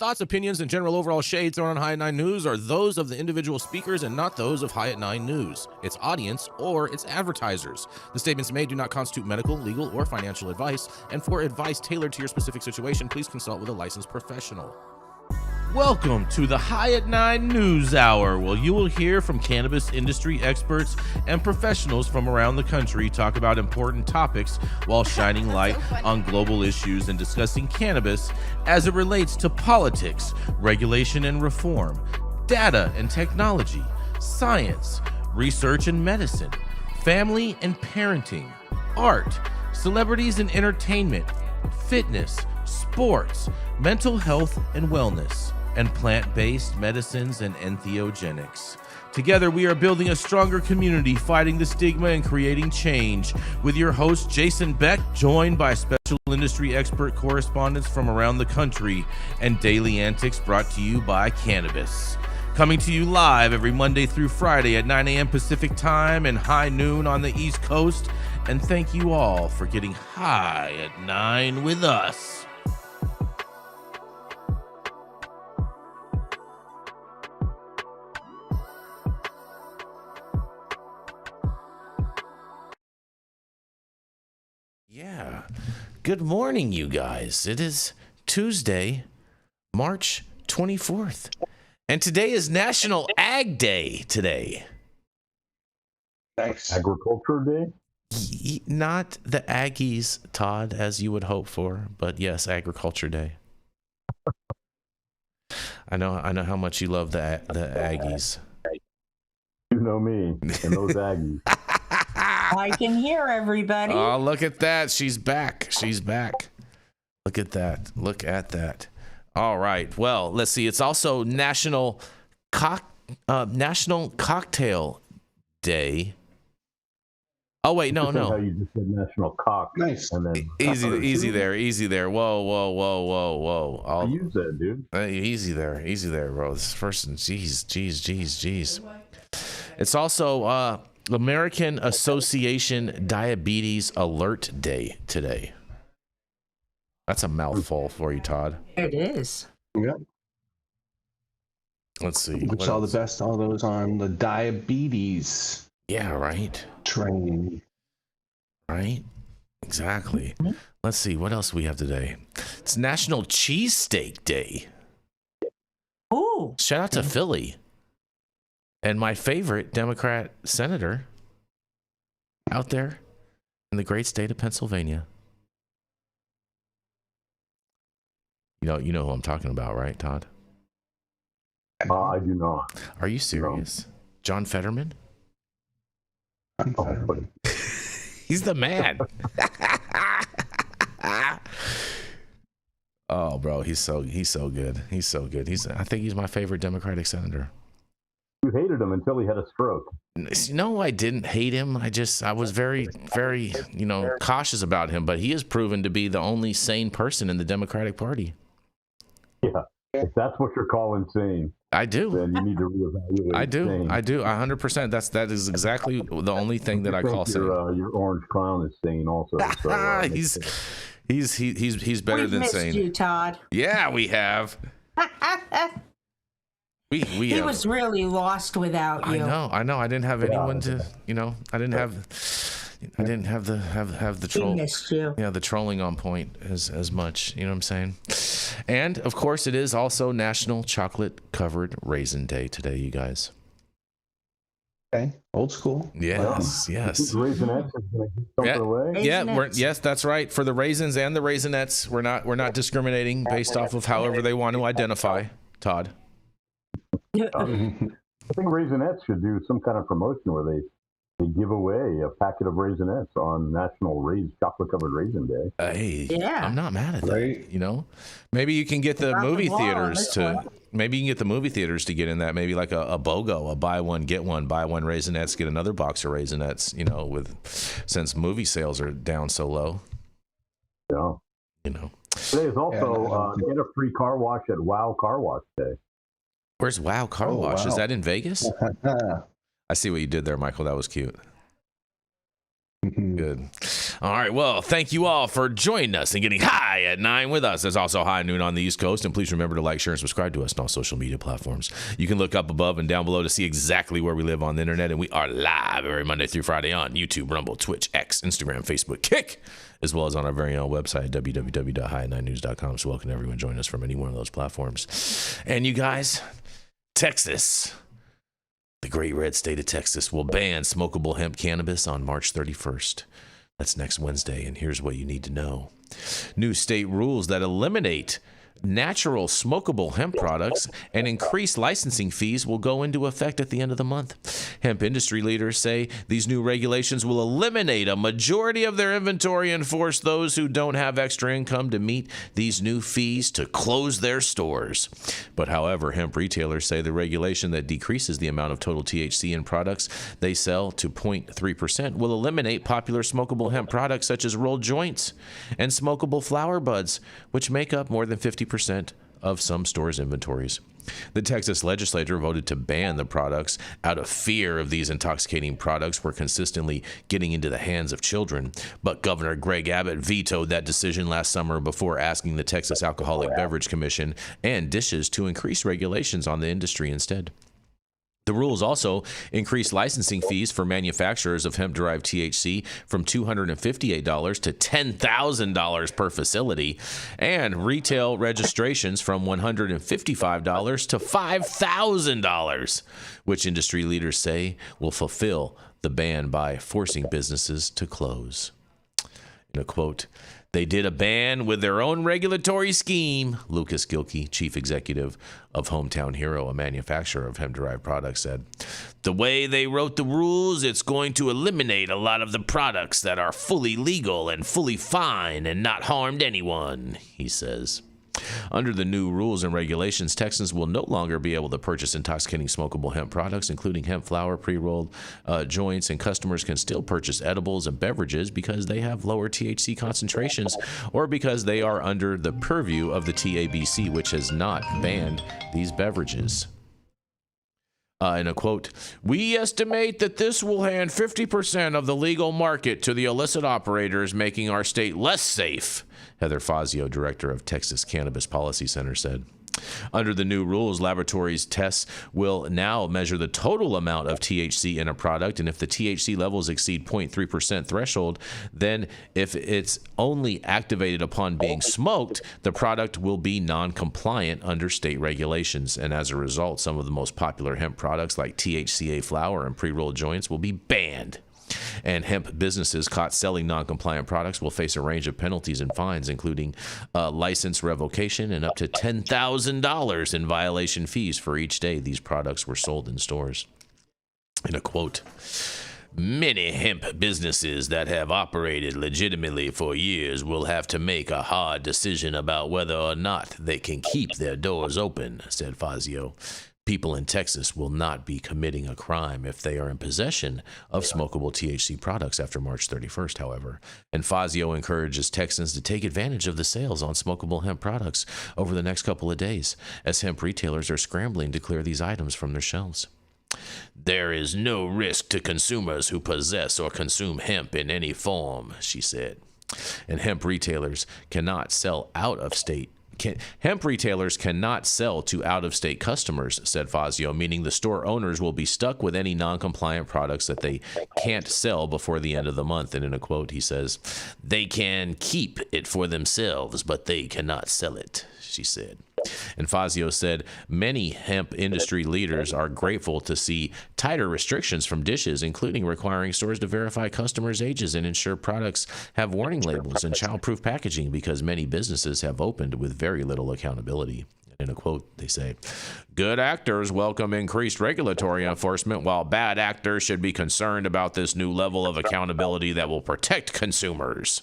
thoughts, opinions, and general overall shades thrown on High at 9 News are those of the individual speakers and not those of High at 9 News, its audience, or its advertisers. The statements made do not constitute medical, legal, or financial advice, and for advice tailored to your specific situation, please consult with a licensed professional. Welcome to the High at 9 News Hour, where you will hear from cannabis industry experts and professionals from around the country talk about important topics while shining light on global issues and discussing cannabis as it relates to politics, regulation and reform, data and technology, science, research and medicine, family and parenting, art, celebrities and entertainment, fitness, sports, mental health and wellness, and plant-based medicines and entheogenics. Together, we are building a stronger community, fighting the stigma and creating change. With your host, Jason Beck, joined by special industry expert correspondents from around the country, and daily antics brought to you by Cannabis. Coming to you live every Monday through Friday at 9 a.m. Pacific Time and high noon on the East Coast. And thank you all for getting high at 9 with us. Yeah. Good morning, you guys. It is Tuesday, March 24th. And today is National Ag Day today. Thanks. Agriculture Day? Not the Aggies, Todd, as you would hope for, but yes, Agriculture Day. I know how much you love the Aggies. You know me and those Aggies. I can hear everybody. Oh, look at that. She's back. She's back. Look at that. Look at that. All right. Well, let's see. It's also National Cocktail Day. Oh, wait. No. How you just said National Cock. Nice. And then Easy there. Whoa. I use that, dude. Easy there, bro. This person, jeez. It's also American Association Diabetes Alert Day today. That's a mouthful for you, Todd. It is. Yeah. Let's see. Wish all the best, all those on the diabetes Yeah, right. train. Right? Exactly. Let's see. What else we have today? It's National Cheesesteak Day. Ooh. Shout out to Philly. And my favorite Democrat senator out there in the great state of Pennsylvania. You know who I'm talking about, right, Todd? I do not. Are you serious? No. John Fetterman? He's the man. Oh, bro, he's so good. I think he's my favorite Democratic senator. You hated him until he had a stroke. No, I didn't hate him. I was very, very, cautious about him, but he has proven to be the only sane person in the Democratic Party. Yeah. If that's what you're calling sane, I do. Then you need to reevaluate. I do. 100%. That is exactly the only thing that I call sane. Your orange clown is sane also. So, he's better We've than missed sane. you, Todd. Yeah, we have. He was really lost without you. I know. I didn't have anyone to, I didn't have the troll. He missed you. Yeah, the trolling on point as much. You know what I'm saying? And of course, it is also National Chocolate Covered Raisin Day today, you guys. Okay, old school. Yes. Raisinets is going to give something away. Yes, that's right. For the raisins and the Raisinets, we're not discriminating based off of however they want to identify. Todd. I think Raisinets should do some kind of promotion where they give away a packet of Raisinets on National Chocolate Covered Raisin Day. Hey, yeah. I'm not mad at that. Maybe you can get the movie theaters to get in that. Maybe like a BOGO, a buy one get one, buy one Raisinets, get another box of Raisinets. Since movie sales are down so low. Yeah. Today is also get a free car wash at Wow Car Wash Day. Where's Wow Car Wash? Wow. Is that in Vegas? I see what you did there, Michael. That was cute. Good. All right, well, thank you all for joining us and getting high at 9 with us. There's also high noon on the East Coast, and please remember to like, share, and subscribe to us on all social media platforms. You can look up above and down below to see exactly where we live on the internet, and we are live every Monday through Friday on YouTube, Rumble, Twitch, X, Instagram, Facebook, Kick, as well as on our very own website, www.high9news.com. So welcome everyone join us from any one of those platforms. And you guys, Texas, the great red state of Texas, will ban smokable hemp cannabis on March 31st. That's next Wednesday, and here's what you need to know. New state rules that eliminate natural smokable hemp products and increase licensing fees will go into effect at the end of the month. Hemp industry leaders say these new regulations will eliminate a majority of their inventory and force those who don't have extra income to meet these new fees to close their stores. But however, hemp retailers say the regulation that decreases the amount of total THC in products they sell to 0.3% will eliminate popular smokable hemp products such as rolled joints and smokable flower buds, which make up more than 50% of some stores' inventories. The Texas legislature voted to ban the products out of fear of these intoxicating products were consistently getting into the hands of children. But Governor Greg Abbott vetoed that decision last summer before asking the Texas Alcoholic Beverage Commission and Dishes to increase regulations on the industry instead. The rules also increase licensing fees for manufacturers of hemp-derived THC from $258 to $10,000 per facility, and retail registrations from $155 to $5,000, which industry leaders say will fulfill the ban by forcing businesses to close. In a quote, "They did a ban with their own regulatory scheme," Lucas Gilkey, chief executive of Hometown Hero, a manufacturer of hemp-derived products, said. "The way they wrote the rules, it's going to eliminate a lot of the products that are fully legal and fully fine and not harmed anyone," he says. Under the new rules and regulations, Texans will no longer be able to purchase intoxicating smokable hemp products, including hemp flower, pre-rolled joints, and customers can still purchase edibles and beverages because they have lower THC concentrations or because they are under the purview of the TABC, which has not banned these beverages. In a quote, "We estimate that this will hand 50% of the legal market to the illicit operators, making our state less safe," Heather Fazio, director of Texas Cannabis Policy Center, said. Under the new rules, laboratories tests will now measure the total amount of THC in a product, and if the THC levels exceed 0.3% threshold, then if it's only activated upon being smoked, the product will be non-compliant under state regulations, and as a result, some of the most popular hemp products like THCA flower and pre-rolled joints will be banned. And hemp businesses caught selling non-compliant products will face a range of penalties and fines, including license revocation and up to $10,000 in violation fees for each day these products were sold in stores. In a quote, "Many hemp businesses that have operated legitimately for years will have to make a hard decision about whether or not they can keep their doors open," said Fazio. "People in Texas will not be committing a crime if they are in possession of smokable THC products after March 31st, however." And Fazio encourages Texans to take advantage of the sales on smokable hemp products over the next couple of days, as hemp retailers are scrambling to clear these items from their shelves. "There is no risk to consumers who possess or consume hemp in any form," she said. And hemp retailers cannot sell out of state. Hemp retailers cannot sell to out-of-state customers, said Fazio, meaning the store owners will be stuck with any non-compliant products that they can't sell before the end of the month. And in a quote, he says, "They can keep it for themselves, but they cannot sell it," she said. And Fazio said many hemp industry leaders are grateful to see tighter restrictions from Dishes, including requiring stores to verify customers' ages and ensure products have warning labels and child-proof packaging, because many businesses have opened with very little accountability. In a quote, they say, "Good actors welcome increased regulatory enforcement, while bad actors should be concerned about this new level of accountability that will protect consumers.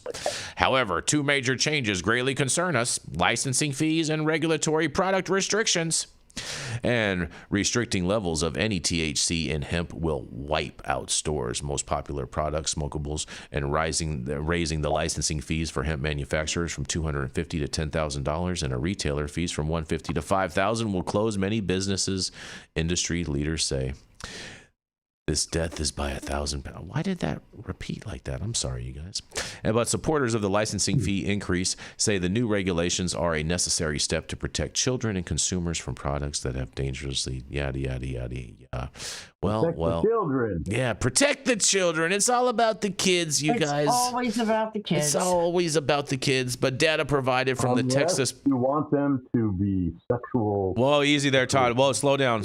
However, two major changes greatly concern us: licensing fees and regulatory product restrictions. And restricting levels of any THC in hemp will wipe out stores' most popular products, smokables, and raising the licensing fees for hemp manufacturers from $250 to $10,000 and a retailer fees from $150 to $5,000 will close many businesses," industry leaders say. This death is by 1,000 pounds. Why did that repeat like that? I'm sorry, you guys. But supporters of the licensing fee increase say the new regulations are a necessary step to protect children and consumers from products that have dangerously yada, yada, yada, yada. Protect the children. Yeah, protect the children. It's all about the kids, you guys. It's always about the kids. It's always about the kids. But data provided from the Texas... You want them to be sexual... Whoa, easy there, Todd. Whoa, slow down.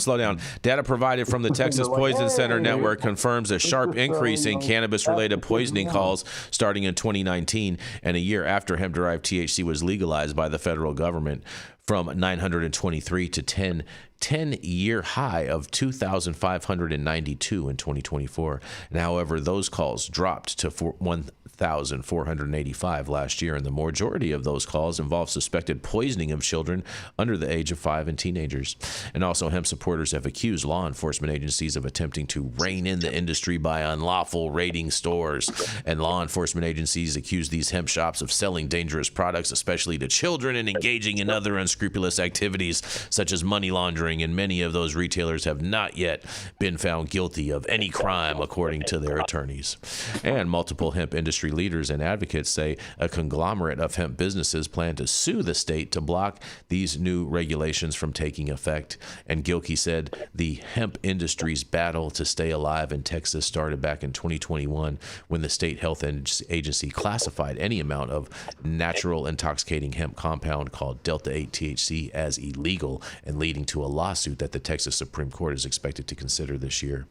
Data provided from the Texas Poison Center Network confirms a sharp increase in cannabis-related poisoning calls starting in 2019 and a year after hemp-derived THC was legalized by the federal government, from 923 to 10-year high of 2,592 in 2024. And however, those calls dropped to 1,485 last year, and the majority of those calls involve suspected poisoning of children under the age of 5 and teenagers. And also, hemp supporters have accused law enforcement agencies of attempting to rein in the industry by unlawful raiding stores. And law enforcement agencies accuse these hemp shops of selling dangerous products, especially to children, and engaging in other unscrupulous activities such as money laundering. And many of those retailers have not yet been found guilty of any crime, according to their attorneys. And multiple hemp industry leaders and advocates say a conglomerate of hemp businesses plan to sue the state to block these new regulations from taking effect. And Gilkey said the hemp industry's battle to stay alive in Texas started back in 2021 when the state health agency classified any amount of natural intoxicating hemp compound called Delta-8 THC as illegal, and leading to a lawsuit that the Texas Supreme Court is expected to consider this year.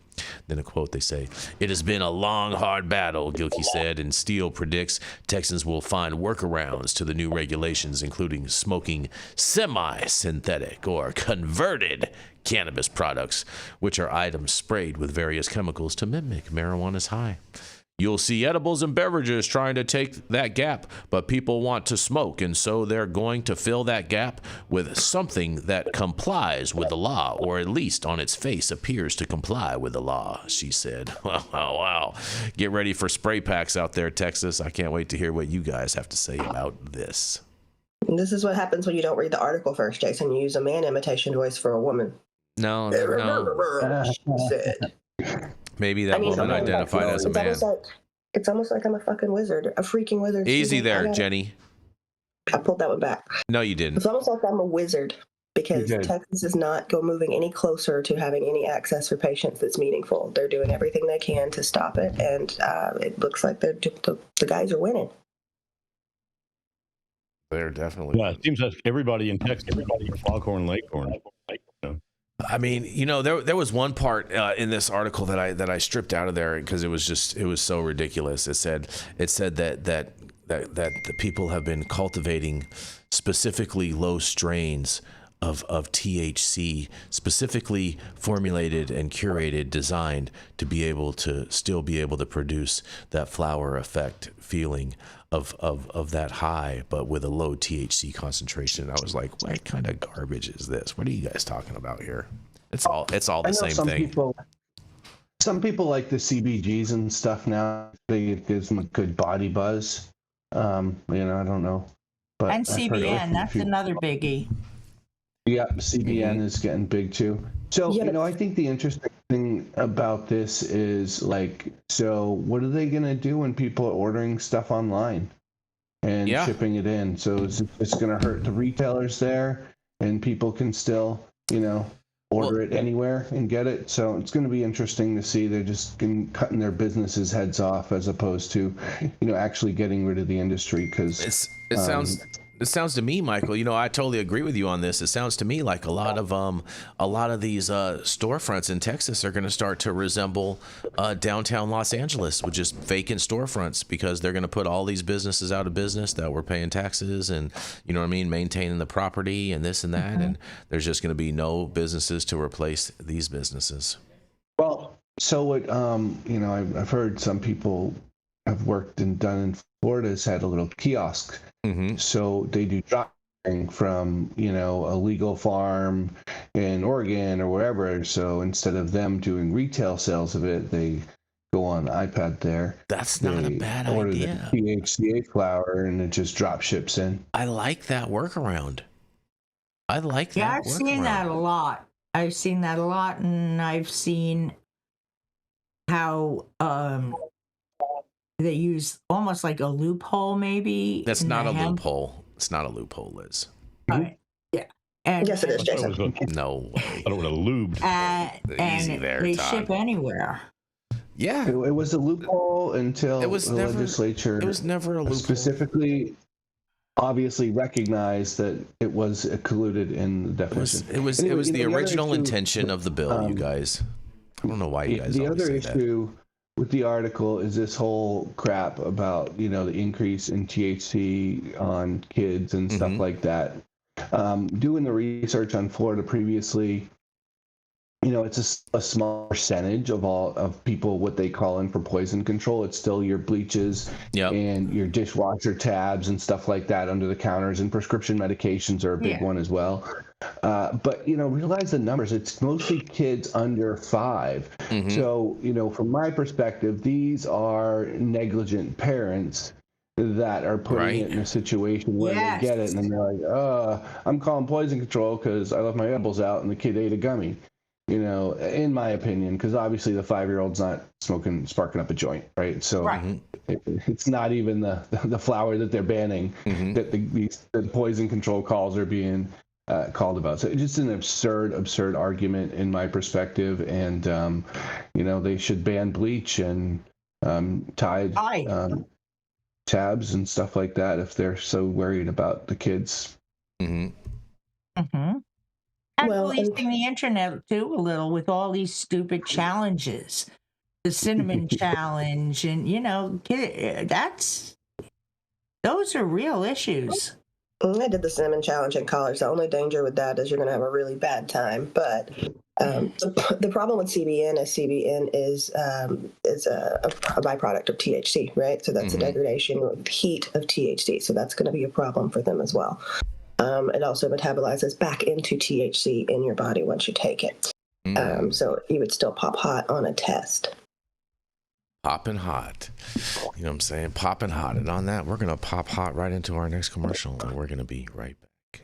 Then a quote, they say, "It has been a long, hard battle," Gilkey said, and Steele predicts Texans will find workarounds to the new regulations, including smoking semi-synthetic or converted cannabis products, which are items sprayed with various chemicals to mimic marijuana's high. You'll see edibles and beverages trying to take that gap, but people want to smoke, and so they're going to fill that gap with something that complies with the law, or at least on its face appears to comply with the law, she said. Wow. Get ready for spray packs out there, Texas. I can't wait to hear what you guys have to say about this. This is what happens when you don't read the article first, Jason. You use a man imitation voice for a woman. No. She said. Maybe that woman identified as a man. It's almost like I'm a fucking wizard, a freaking wizard. Easy there, Jenny. I pulled that one back. No, you didn't. It's almost like I'm a wizard because Texas is not moving any closer to having any access for patients that's meaningful. They're doing everything they can to stop it, and it looks like the guys are winning. They're definitely. Yeah, it seems like everybody in Texas, Foghorn Leghorn. I mean, there was one part in this article that I stripped out of there because it was so ridiculous. It said that the people have been cultivating specifically low strains of THC, specifically formulated and curated, designed to be able to still be able to produce that flower effect feeling of that high, but with a low THC concentration. I was like, what kind of garbage is this? What are you guys talking about here? It's all the same thing. Some people like the CBGs and stuff now. It gives them a good body buzz. I don't know. But and CBN, that's another biggie. Yeah, CBN is getting big too. So, I think the interesting thing about this is so what are they going to do when people are ordering stuff online and shipping it in? So it's going to hurt the retailers there, and people can still, order it anywhere and get it. So it's going to be interesting to see. They're just cutting their businesses' heads off as opposed to, actually getting rid of the industry. Because it sounds to me, Michael, I totally agree with you on this. It sounds to me like a lot of these storefronts in Texas are going to start to resemble downtown Los Angeles, with just vacant storefronts, because they're going to put all these businesses out of business that were paying taxes and, maintaining the property and this and that. And there's just going to be no businesses to replace these businesses. Well, so what, I've heard some people have worked and done in Florida has had a little kiosk. Mm-hmm. So they do dropping from, a legal farm in Oregon or wherever. So instead of them doing retail sales of it, they go on iPad there. That's not a bad idea. Order the THCA flower and it just drop ships in. I like that workaround. I've seen that a lot. And I've seen how they use almost like a loophole, maybe. That's in not the a hemp. loophole. It's not a loophole, Liz. Yeah. And, Yes, it is, Jason. No way. I don't want to lube. Easy and there, they Todd. ship anywhere. Yeah. It was a loophole until It was the never- legislature It was never a loophole. specifically obviously recognized that it was included in the definition. It was Anyway, the other original issue- intention of the bill, you guys. I don't know why you guys The always other say that. issue with the article is this whole crap about, the increase in THC on kids and stuff like that. Doing the research on Florida previously, it's a small percentage of people, what they call in for poison control. It's still your bleaches and your dishwasher tabs and stuff like that under the counters, and prescription medications are a big one as well. But, realize the numbers. It's mostly kids under 5. So, from my perspective, these are negligent parents that are putting it in a situation where they get it and then they're like, I'm calling poison control because I left my edibles out and the kid ate a gummy. In my opinion, because obviously the 5-year-old's not sparking up a joint, right? So it's not even the flower that they're banning that the poison control calls are being called about. So it's just an absurd argument in my perspective. And, they should ban bleach and Tide tabs and stuff like that if they're so worried about the kids. And policing the internet too a little with all these stupid challenges, the cinnamon challenge, and those are real issues. I did the cinnamon challenge in college. The only danger with that is you're going to have a really bad time. But the problem with CBN is a byproduct of THC, right? So that's a degradation of heat of THC. So that's going to be a problem for them as well. It also metabolizes back into THC in your body once you take it. So you would still pop hot on a test. Popping hot. You know what I'm saying? Popping hot. And on that, we're going to pop hot right into our next commercial, and we're going to be right back.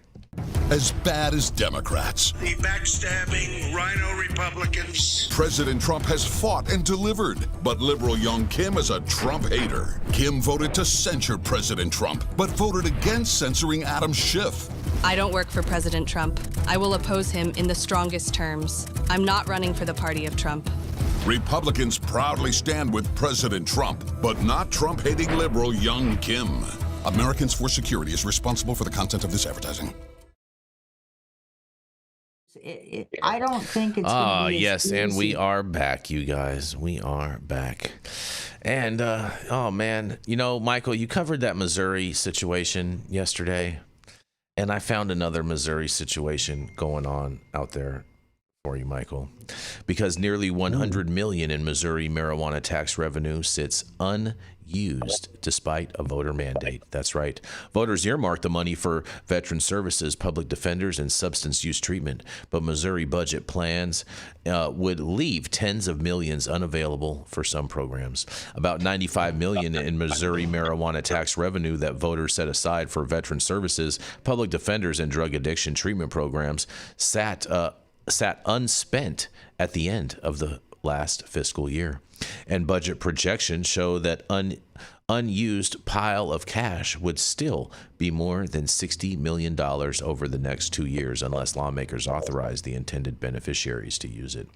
As bad as Democrats, the backstabbing rhino Republicans. President Trump has fought and delivered, but liberal young Kim is a Trump hater. Kim voted to censure President Trump, but voted against censoring Adam Schiff. I don't work for President Trump. I will oppose him in the strongest terms. I'm not running for the party of Trump. Republicans proudly stand with President Trump, but not Trump-hating liberal young Kim. Americans for Security is responsible for the content of this advertising. I don't think it's yes, and we are back, you guys. We are back. And oh man, Michael, you covered that Missouri situation yesterday, and I found another Missouri situation going on out there for you, Michael, because nearly $100 million in Missouri marijuana tax revenue sits unused despite a voter mandate. That's right. Voters earmarked the money for veteran services, public defenders, and substance use treatment, but Missouri budget plans would leave tens of millions unavailable for some programs. About $95 million in Missouri marijuana tax revenue that voters set aside for veteran services, public defenders, and drug addiction treatment programs sat unspent at the end of the last fiscal year. And budget projections show that unused pile of cash would still be more than $60 million over the next 2 years unless lawmakers authorize the intended beneficiaries to use it.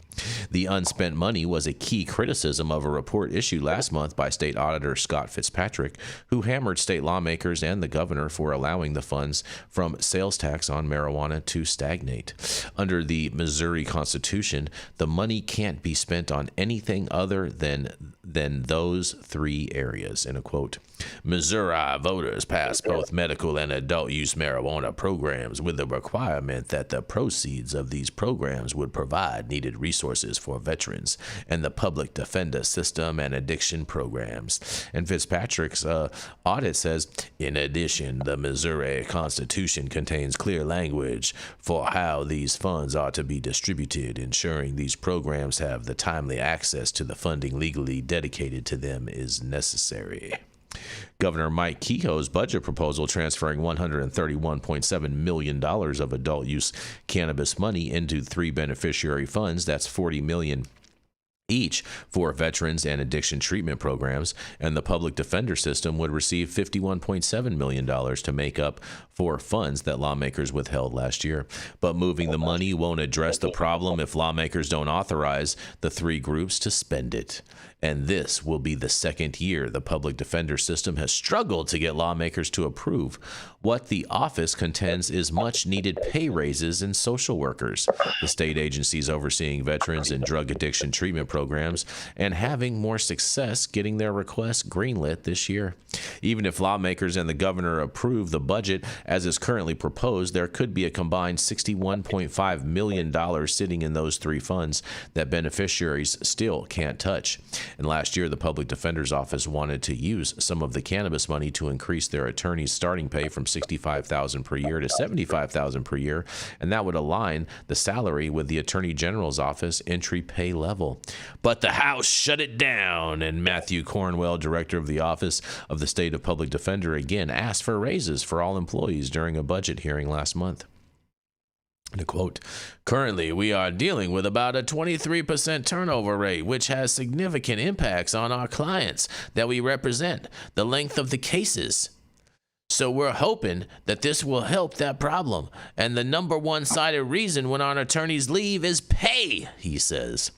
The unspent money was a key criticism of a report issued last month by State Auditor Scott Fitzpatrick, who hammered state lawmakers and the governor for allowing the funds from sales tax on marijuana to stagnate. Under the Missouri Constitution, the money can't be spent on anything other than those 3 areas. In a quote, Missouri voters passed both medical and adult use marijuana programs with the requirement that the proceeds of these programs would provide needed resources for veterans and the public defender system and addiction programs. And Fitzpatrick's audit says, in addition, the Missouri Constitution contains clear language for how these funds are to be distributed, ensuring these programs have the timely access to the funding legally dedicated to them is necessary. Governor Mike Kehoe's budget proposal transferring $131.7 million of adult use cannabis money into 3 beneficiary funds, that's $40 million each for veterans and addiction treatment programs, and the public defender system would receive $51.7 million to make up for funds that lawmakers withheld last year. But moving the money won't address the problem if lawmakers don't authorize the three groups to spend it. And this will be the second year the public defender system has struggled to get lawmakers to approve what the office contends is much needed pay raises in social workers, the state agencies overseeing veterans and drug addiction treatment programs, and having more success getting their requests greenlit this year. Even if lawmakers and the governor approve the budget as is currently proposed, there could be a combined $61.5 million sitting in those three funds that beneficiaries still can't touch. And last year, the Public Defender's Office wanted to use some of the cannabis money to increase their attorney's starting pay from $65,000 per year to $75,000 per year, and that would align the salary with the Attorney General's office entry pay level. But the House shut it down, and Matthew Cornwell, director of the Office of the State of Public Defender, again asked for raises for all employees during a budget hearing last month. To quote, "Currently, we are dealing with about a 23% turnover rate, which has significant impacts on our clients that we represent, the length of the cases. So we're hoping that this will help that problem. And the number one cited reason when our attorneys leave is pay," he says.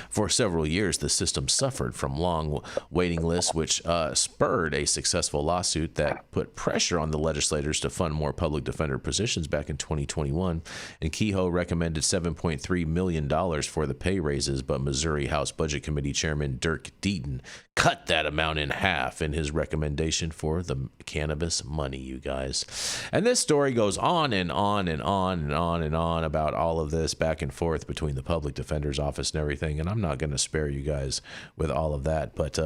For several years, the system suffered from long waiting lists, which spurred a successful lawsuit that put pressure on the legislators to fund more public defender positions back in 2021. And Kehoe recommended $7.3 million for the pay raises, but Missouri House Budget Committee Chairman Dirk Deaton cut that amount in half in his recommendation for the cannabis money, you guys. And this story goes on and on and on and on and on about all of this back and forth between the public defender's office and everything, and I'm not going to spare you guys with all of that. But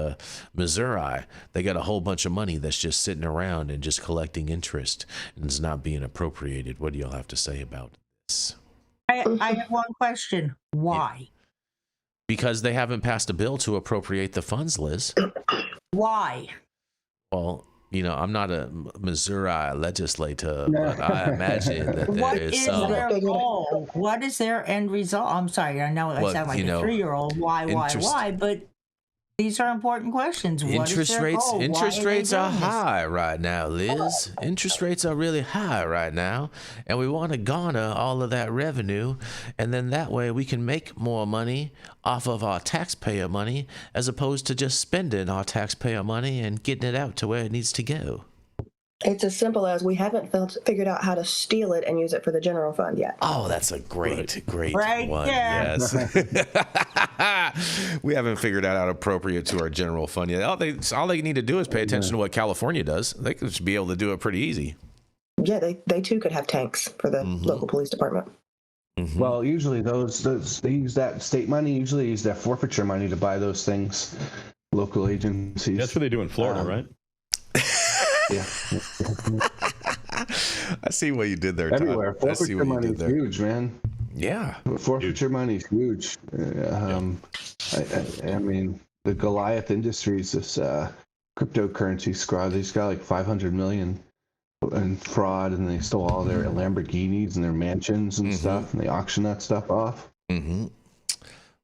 Missouri, they got a whole bunch of money that's just sitting around and just collecting interest and is not being appropriated. What do y'all have to say about this? I have one question. Why? Yeah. Because they haven't passed a bill to appropriate the funds, Liz. Why? Well, you know, I'm not a Missouri legislator, but I imagine that there is some. What is their goal? What is their end result? I'm sorry, I know I sound like a 3-year-old. Why? But these are important questions. Interest rates are high right now, Liz. Interest rates are really high right now, and we want to garner all of that revenue, and then that way we can make more money off of our taxpayer money as opposed to just spending our taxpayer money and getting it out to where it needs to go. It's as simple as we haven't figured out how to steal it and use it for the general fund yet. Oh, that's a great right one. There. Yes. We haven't figured out how to appropriate to our general fund yet. All they need to do is pay attention to what California does. They should be able to do it pretty easy. Yeah, they too could have tanks for the local police department. Mm-hmm. Well, usually those they use that state money. Usually use that forfeiture money to buy those things. Local agencies. That's what they do in Florida, right? Yeah. I see what you did there, Todd. Everywhere. Forfeiture money is huge, man. Yeah. Forfeiture money is huge. I mean, the Goliath Industries, this cryptocurrency squad, they've got like 500 million in fraud, and they stole all their Lamborghinis and their mansions and stuff, and they auction that stuff off. Mm-hmm.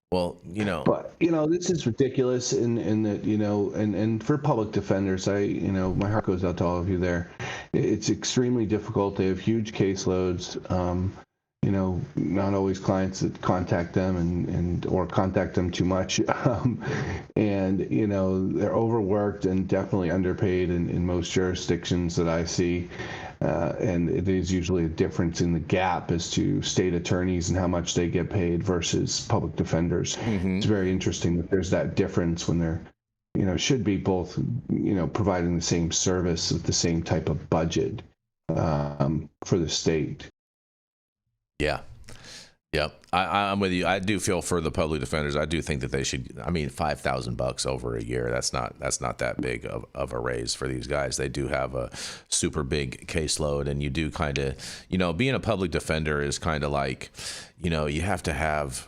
Well, you know, but this is ridiculous in that, and for public defenders, my heart goes out to all of you there. It's extremely difficult. They have huge caseloads. Not always clients that contact them or contact them too much. And they're overworked and definitely underpaid in most jurisdictions that I see. And it is usually a difference in the gap as to state attorneys and how much they get paid versus public defenders. Mm-hmm. It's very interesting that there's that difference when they're, should be both, providing the same service with the same type of budget for the state. Yeah. Yep. I'm with you. I do feel for the public defenders. I do think that they should, $5,000 over a year. That's not that big of a raise for these guys. They do have a super big caseload, and you do kind of, being a public defender is kind of like, you have to have,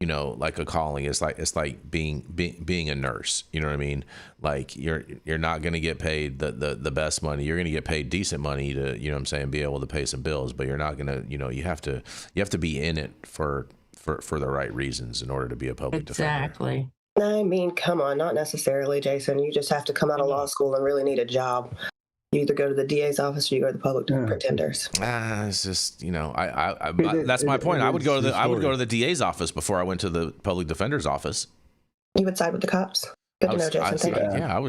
like a calling. It's like being a nurse. You know what I mean? Like you're not going to get paid the best money. You're going to get paid decent money to, be able to pay some bills, but you're not going to, you have to be in it for for the right reasons in order to be a public defender. Exactly. I mean, come on, not necessarily, Jason. You just have to come out of law school and really need a job. You either go to the DA's office or you go to the public pretenders. It's just, that's my point. I would go to the DA's office before I went to the public defender's office. You would side with the cops. Good to know, Jason. Thank you. Yeah,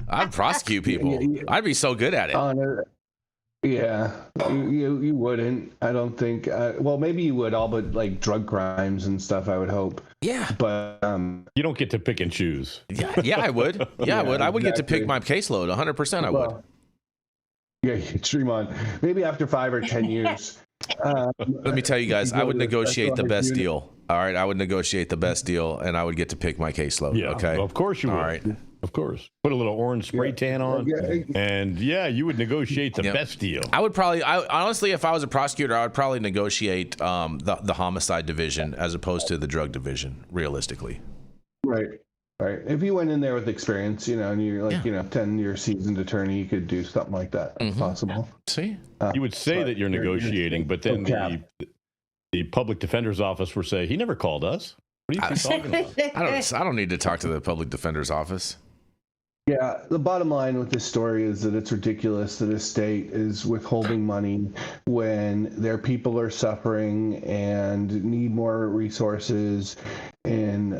I'd prosecute people. I'd be so good at it. Yeah, you wouldn't. I don't think. Well, maybe you would, all but like drug crimes and stuff. I would hope. Yeah, but you don't get to pick and choose. Yeah, I would. Yeah, I would. I would get to pick my caseload. 100%, I would. Yeah, stream on. Maybe after 5 or 10 years. Let me tell you guys, I would negotiate the best deal. All right, I would negotiate the best deal, and I would get to pick my caseload. Yeah, okay. Well, of course you would. All right. Of course. Put a little orange spray tan on, and you would negotiate the best deal. I would probably, honestly, if I was a prosecutor, I would probably negotiate the homicide division as opposed to the drug division, realistically. Right. If you went in there with experience, and you're like, 10-year seasoned attorney, you could do something like that. That's possible. See? You would say that you're negotiating, but then the public defender's office would say, he never called us. What are you talking about? I don't need to talk to the public defender's office. Yeah, the bottom line with this story is that it's ridiculous that a state is withholding money when their people are suffering and need more resources and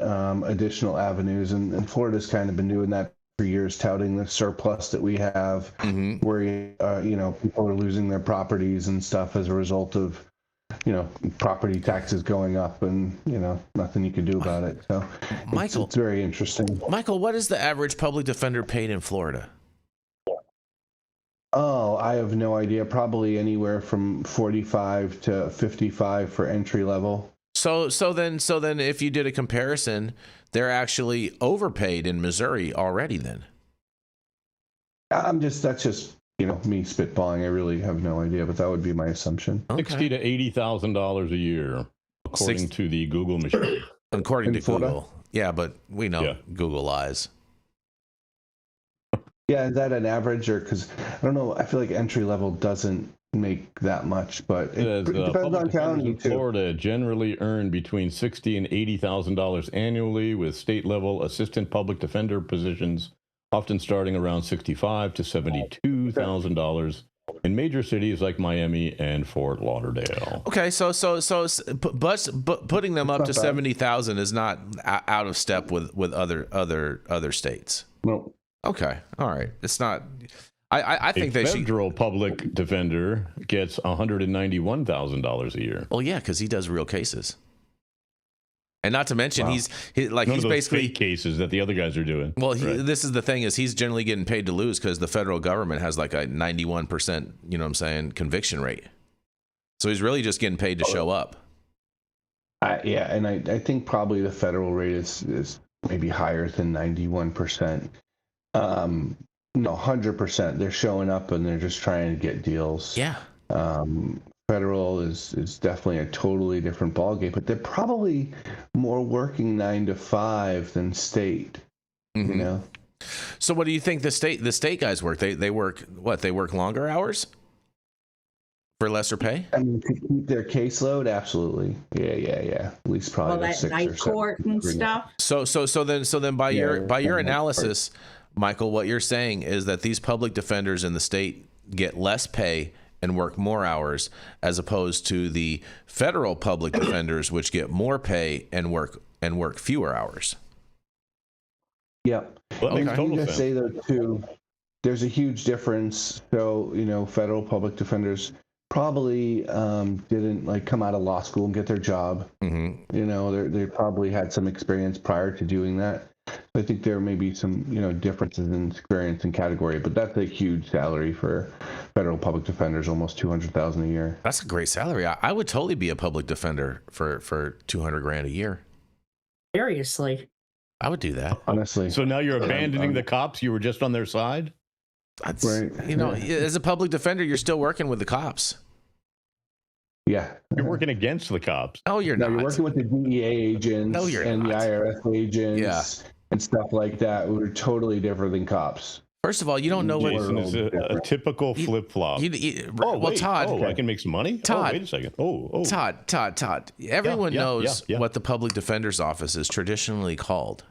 additional avenues. And Florida's kind of been doing that for years, touting the surplus that we have, where people are losing their properties and stuff as a result of property taxes going up and, nothing you can do about it. So Michael, it's very interesting. Michael, what is the average public defender paid in Florida? Oh, I have no idea. Probably anywhere from 45 to 55 for entry level. So then if you did a comparison, they're actually overpaid in Missouri already then. That's just me spitballing. I really have no idea, but that would be my assumption. Okay. $60,000 to $80,000 a year, according to the Google machine. According to Google. Yeah, but we know Google lies. Yeah, is that an average, or because I don't know? I feel like entry level doesn't make that much, but it depends on county too. Florida generally earn between $60,000 and $80,000 annually, with state level assistant public defender positions often starting around $65,000 to $72,000 in major cities like Miami and Fort Lauderdale. Okay, so putting them up to 70,000 is not out of step with other states. No. Okay, all right. It's not. I think they should. Federal public defender gets $191,000 a year. Well, yeah, because he does real cases. And not to mention, he's None he's of those basically fake cases that the other guys are doing. Well, this is the thing, is he's generally getting paid to lose because the federal government has like a 91%, conviction rate. So he's really just getting paid to show up. And I think probably the federal rate is maybe higher than 91%. No, 100%. They're showing up and they're just trying to get deals. Yeah. Federal is definitely a totally different ballgame, but they're probably more working 9 to 5 than state. So what do you think the state guys work? They work what? They work longer hours for lesser pay? I mean, to keep their caseload, absolutely. Yeah. At least probably that 6 night or 7. court and stuff. So then by your analysis, Michael, what you're saying is that these public defenders in the state get less pay and work more hours, as opposed to the federal public defenders, which get more pay and work fewer hours. Yep. Well, that makes and total just sense. say though too, there's a huge difference. So federal public defenders probably didn't come out of law school and get their job. They probably had some experience prior to doing that. I think there may be some, differences in experience and category, but that's a huge salary for federal public defenders, almost $200,000 a year. That's a great salary. I would totally be a public defender for $200,000 a year. Seriously. I would do that. Honestly. So now you're abandoning the cops? You were just on their side? Right. As a public defender, you're still working with the cops. Yeah. You're working against the cops. No, you're not. You're working with the DEA agents No, you're and not. the IRS agents and stuff like that. We're totally different than cops. First of all, you don't know what Jason is a typical flip flop. Todd. Oh, I can make some money. Todd, wait a second. Todd. Everyone knows what the public defender's office is traditionally called.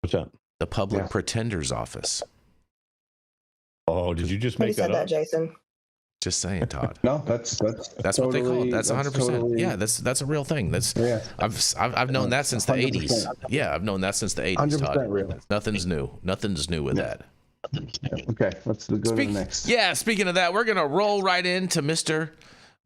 What's that? The public pretender's office. Oh, did you just make that up? That, Jason? Just saying, Todd. No, that's totally, what they call it. That's 100%. Totally, yeah, that's a real thing. I've known that since the 80s. Yeah, I've known that since the 80s, Todd. Real. Nothing's new. Nothing's new with that. Okay, let's go to the next. Yeah, speaking of that, we're going to roll right into Mr.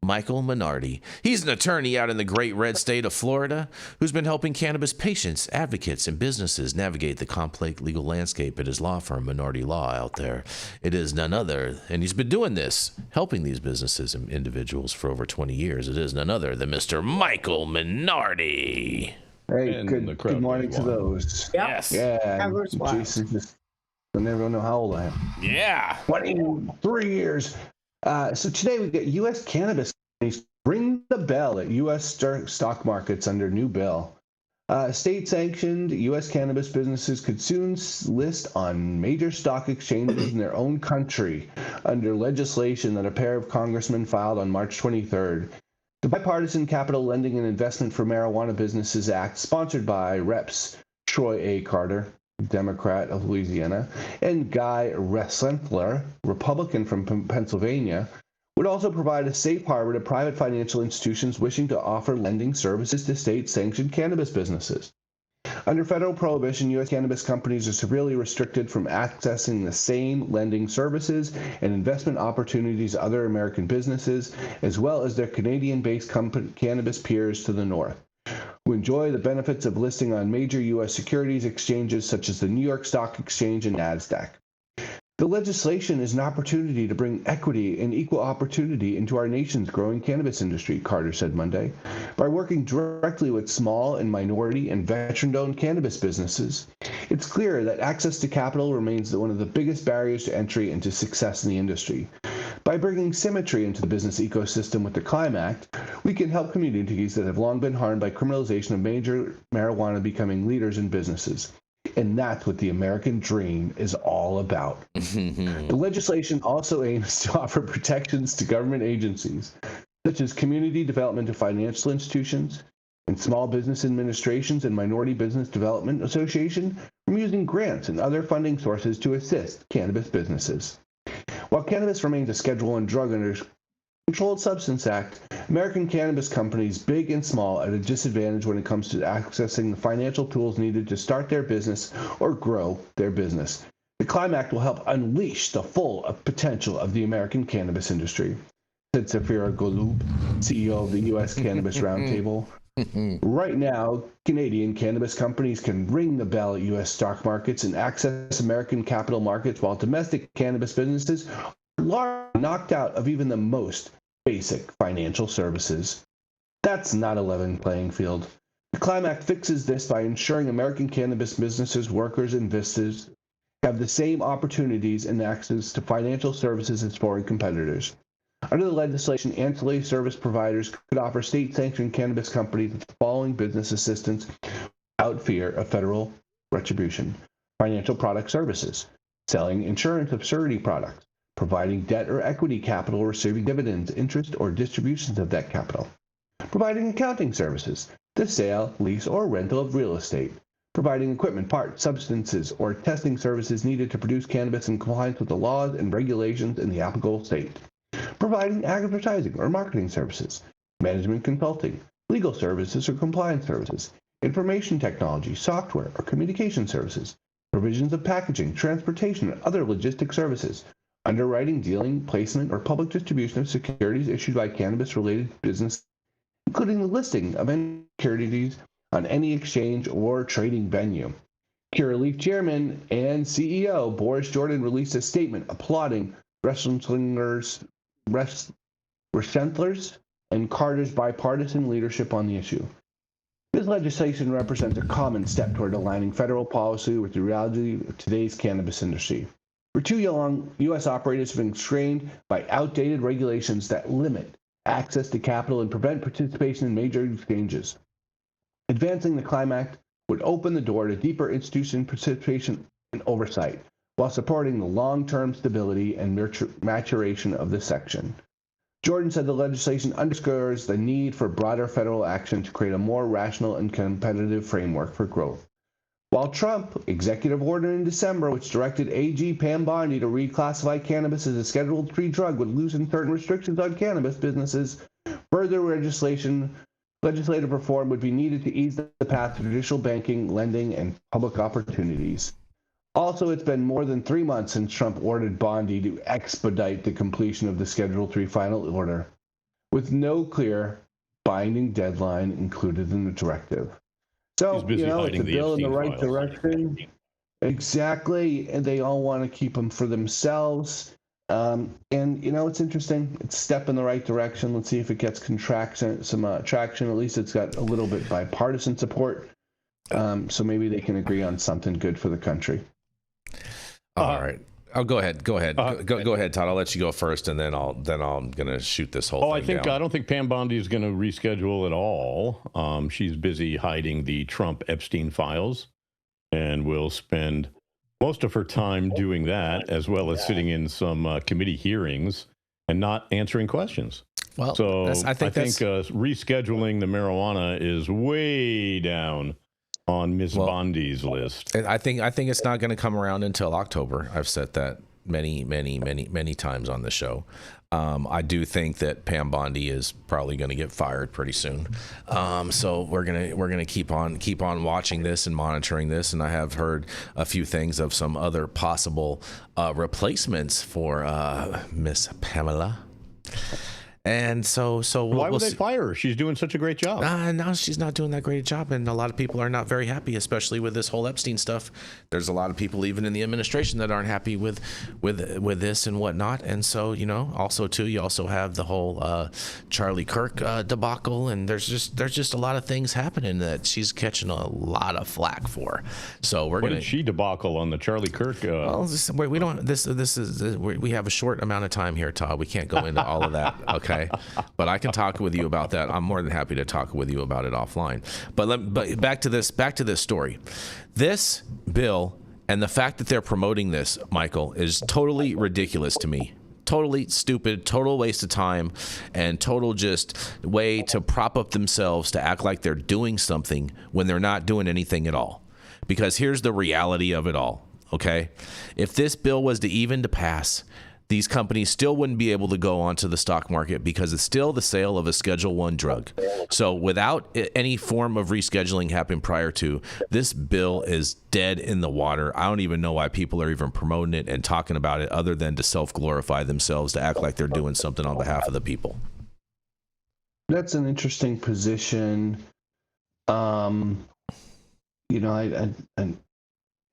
Michael Minardi. He's an attorney out in the great red state of Florida who's been helping cannabis patients, advocates, and businesses navigate the complex legal landscape at his law firm, Minardi Law, out there. It is none other, and he's been doing this, helping these businesses and individuals for over 20 years. It is none other than Mr. Michael Minardi. Hey, good morning to those. Yep. Yes. Yeah, Jason just, I never know how old I am. Yeah. 23 years. So today we get U.S. cannabis companies ring the bell at U.S. stock markets under new bill. State-sanctioned U.S. cannabis businesses could soon list on major stock exchanges in their own country under legislation that a pair of congressmen filed on March 23rd. The Bipartisan Capital Lending and Investment for Marijuana Businesses Act, sponsored by Reps Troy A. Carter, Democrat of Louisiana, and Guy Resentler, Republican from Pennsylvania, would also provide a safe harbor to private financial institutions wishing to offer lending services to state-sanctioned cannabis businesses. Under federal prohibition, U.S. cannabis companies are severely restricted from accessing the same lending services and investment opportunities other American businesses, as well as their Canadian-based cannabis peers to the north, who enjoy the benefits of listing on major U.S. securities exchanges such as the New York Stock Exchange and NASDAQ. The legislation is an opportunity to bring equity and equal opportunity into our nation's growing cannabis industry, Carter said Monday, by working directly with small and minority and veteran-owned cannabis businesses. It's clear that access to capital remains one of the biggest barriers to entry and to success in the industry. By bringing symmetry into the business ecosystem with the CLIMB Act, we can help communities that have long been harmed by criminalization of major marijuana becoming leaders in businesses. And that's what the American dream is all about. The legislation also aims to offer protections to government agencies, such as community development of financial institutions and small business administrations and Minority Business Development Association, from using grants and other funding sources to assist cannabis businesses. While cannabis remains a Schedule I drug under Controlled Substance Act, American cannabis companies, big and small, are at a disadvantage when it comes to accessing the financial tools needed to start their business or grow their business. The CLIMB Act will help unleash the full potential of the American cannabis industry, said Safira Golub, CEO of the U.S. Cannabis Roundtable. Right now, Canadian cannabis companies can ring the bell at U.S. stock markets and access American capital markets, while domestic cannabis businesses are knocked out of even the most basic financial services. That's not a level playing field. The CLIMB Act fixes this by ensuring American cannabis businesses, workers, and investors have the same opportunities and access to financial services as foreign competitors. Under the legislation, ancillary service providers could offer state-sanctioned cannabis companies with the following business assistance without fear of federal retribution: financial product services, selling insurance absurdity products, providing debt or equity capital, receiving dividends, interest, or distributions of that capital, providing accounting services, the sale, lease, or rental of real estate, providing equipment, parts, substances, or testing services needed to produce cannabis in compliance with the laws and regulations in the applicable state, providing advertising or marketing services, management consulting, legal services or compliance services, information technology, software, or communication services, provisions of packaging, transportation, and other logistic services, underwriting, dealing, placement, or public distribution of securities issued by cannabis-related business, including the listing of any securities on any exchange or trading venue. Curaleaf Chairman and CEO Boris Jordan released a statement applauding Ressentlers and Carter's bipartisan leadership on the issue. This legislation represents a common step toward aligning federal policy with the reality of today's cannabis industry. For too long, U.S. operators have been constrained by outdated regulations that limit access to capital and prevent participation in major exchanges. Advancing the CLIMB Act would open the door to deeper institutional participation and oversight, while supporting the long-term stability and maturation of this section. Jordan said the legislation underscores the need for broader federal action to create a more rational and competitive framework for growth. While Trump executive order in December, which directed AG Pam Bondi to reclassify cannabis as a Schedule III drug, would loosen certain restrictions on cannabis businesses, further legislative reform would be needed to ease the path to traditional banking, lending, and public opportunities. Also, it's been more than 3 months since Trump ordered Bondi to expedite the completion of the Schedule III final order, with no clear binding deadline included in the directive. So, it's a bill in the right direction. Exactly. And they all want to keep them for themselves. And, it's interesting. It's a step in the right direction. Let's see if it gets some traction. At least it's got a little bit bipartisan support. So maybe they can agree on something good for the country. All right. Oh, go ahead. Go ahead, Todd. I'll let you go first, and then I'm gonna shoot this whole thing down. I don't think Pam Bondi is going to reschedule at all. She's busy hiding the Trump Epstein files, and will spend most of her time doing that, as well as sitting in some committee hearings and not answering questions. Well, so I think rescheduling the marijuana is way down on Ms. Bondi's list. I think it's not going to come around until October. I've said that many times on the show. I do think that Pam Bondi is probably going to get fired pretty soon. So we're gonna keep on watching this and monitoring this. And I have heard a few things of some other possible replacements for Miss Pamela. And so why would they fire her? She's doing such a great job. No, she's not doing that great a job, and a lot of people are not very happy, especially with this whole Epstein stuff. There's a lot of people, even in the administration, that aren't happy with this and whatnot. And so, also too, you also have the whole Charlie Kirk debacle, and there's just a lot of things happening that she's catching a lot of flack for. So what did she debacle on the Charlie Kirk? We have a short amount of time here, Todd. We can't go into all of that. Okay. But I can talk with you about that. I'm more than happy to talk with you about it offline. But back to this story. This bill and the fact that they're promoting this, Michael, is totally ridiculous to me. Totally stupid, total waste of time, and total just way to prop up themselves to act like they're doing something when they're not doing anything at all. Because here's the reality of it all, okay? If this bill was to pass, these companies still wouldn't be able to go onto the stock market because it's still the sale of a Schedule I drug. So without any form of rescheduling happening prior to, this bill is dead in the water. I don't even know why people are even promoting it and talking about it other than to self-glorify themselves, to act like they're doing something on behalf of the people. That's an interesting position.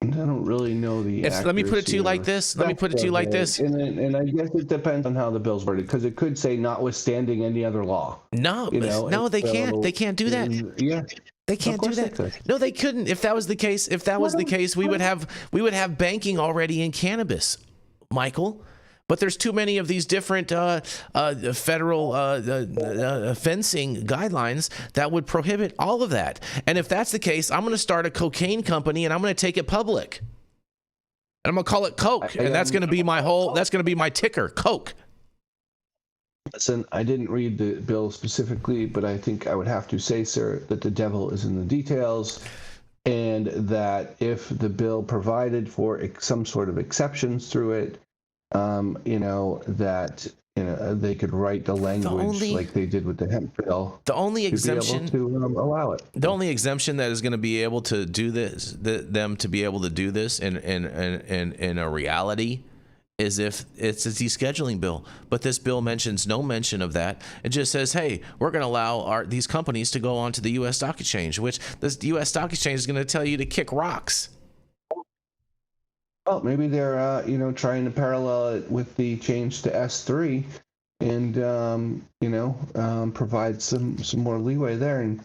I don't really know the. Let me put it to you like this. And I guess it depends on how the bill's worded, because it could say notwithstanding any other law. No, they can't. They can't do that. Yeah. They can't do that. No, they couldn't. If that was the case, we would have banking already in cannabis, Michael. But there's too many of these different federal fencing guidelines that would prohibit all of that. And if that's the case, I'm going to start a cocaine company and I'm going to take it public. And I'm going to call it Coke. And that's going to be my ticker, Coke. Listen, I didn't read the bill specifically, but I think I would have to say, sir, that the devil is in the details. And that if the bill provided for some sort of exceptions through it, they could write the language like they did with the hemp bill. The only exemption to allow it. The only exemption that is going to be able to do this, them to be able to do this in a reality, is if it's a descheduling bill. But this bill mentions no mention of that. It just says, hey, we're going to allow these companies to go onto the U.S. Stock Exchange, which the U.S. Stock Exchange is going to tell you to kick rocks. Well, maybe they're trying to parallel it with the change to S3 and provide some more leeway there and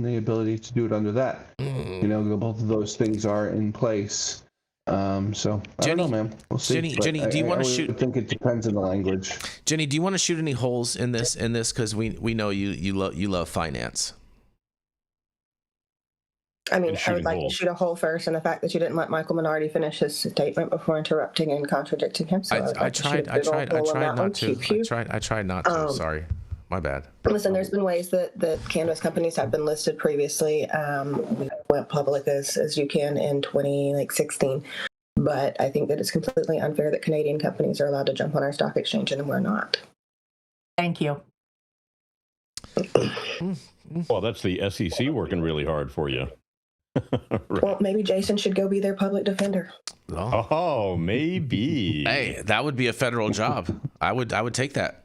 the ability to do it under that. Both of those things are in place. So I don't know, man. We'll see. Jenny, do you want to shoot? I think it depends on the language. Jenny, do you want to shoot any holes in this? Because we know you love finance. I mean, I would like to shoot a hole first in the fact that you didn't let Michael Minardi finish his statement before interrupting and contradicting him. So I tried not to. Sorry. My bad. Listen, there's been ways that cannabis companies have been listed previously. We went public as you can in 2016. But I think that it's completely unfair that Canadian companies are allowed to jump on our stock exchange and we're not. Thank you. Well, that's the SEC working really hard for you. Right. Well, maybe Jason should go be their public defender. Oh, maybe. Hey, that would be a federal job. I would take that.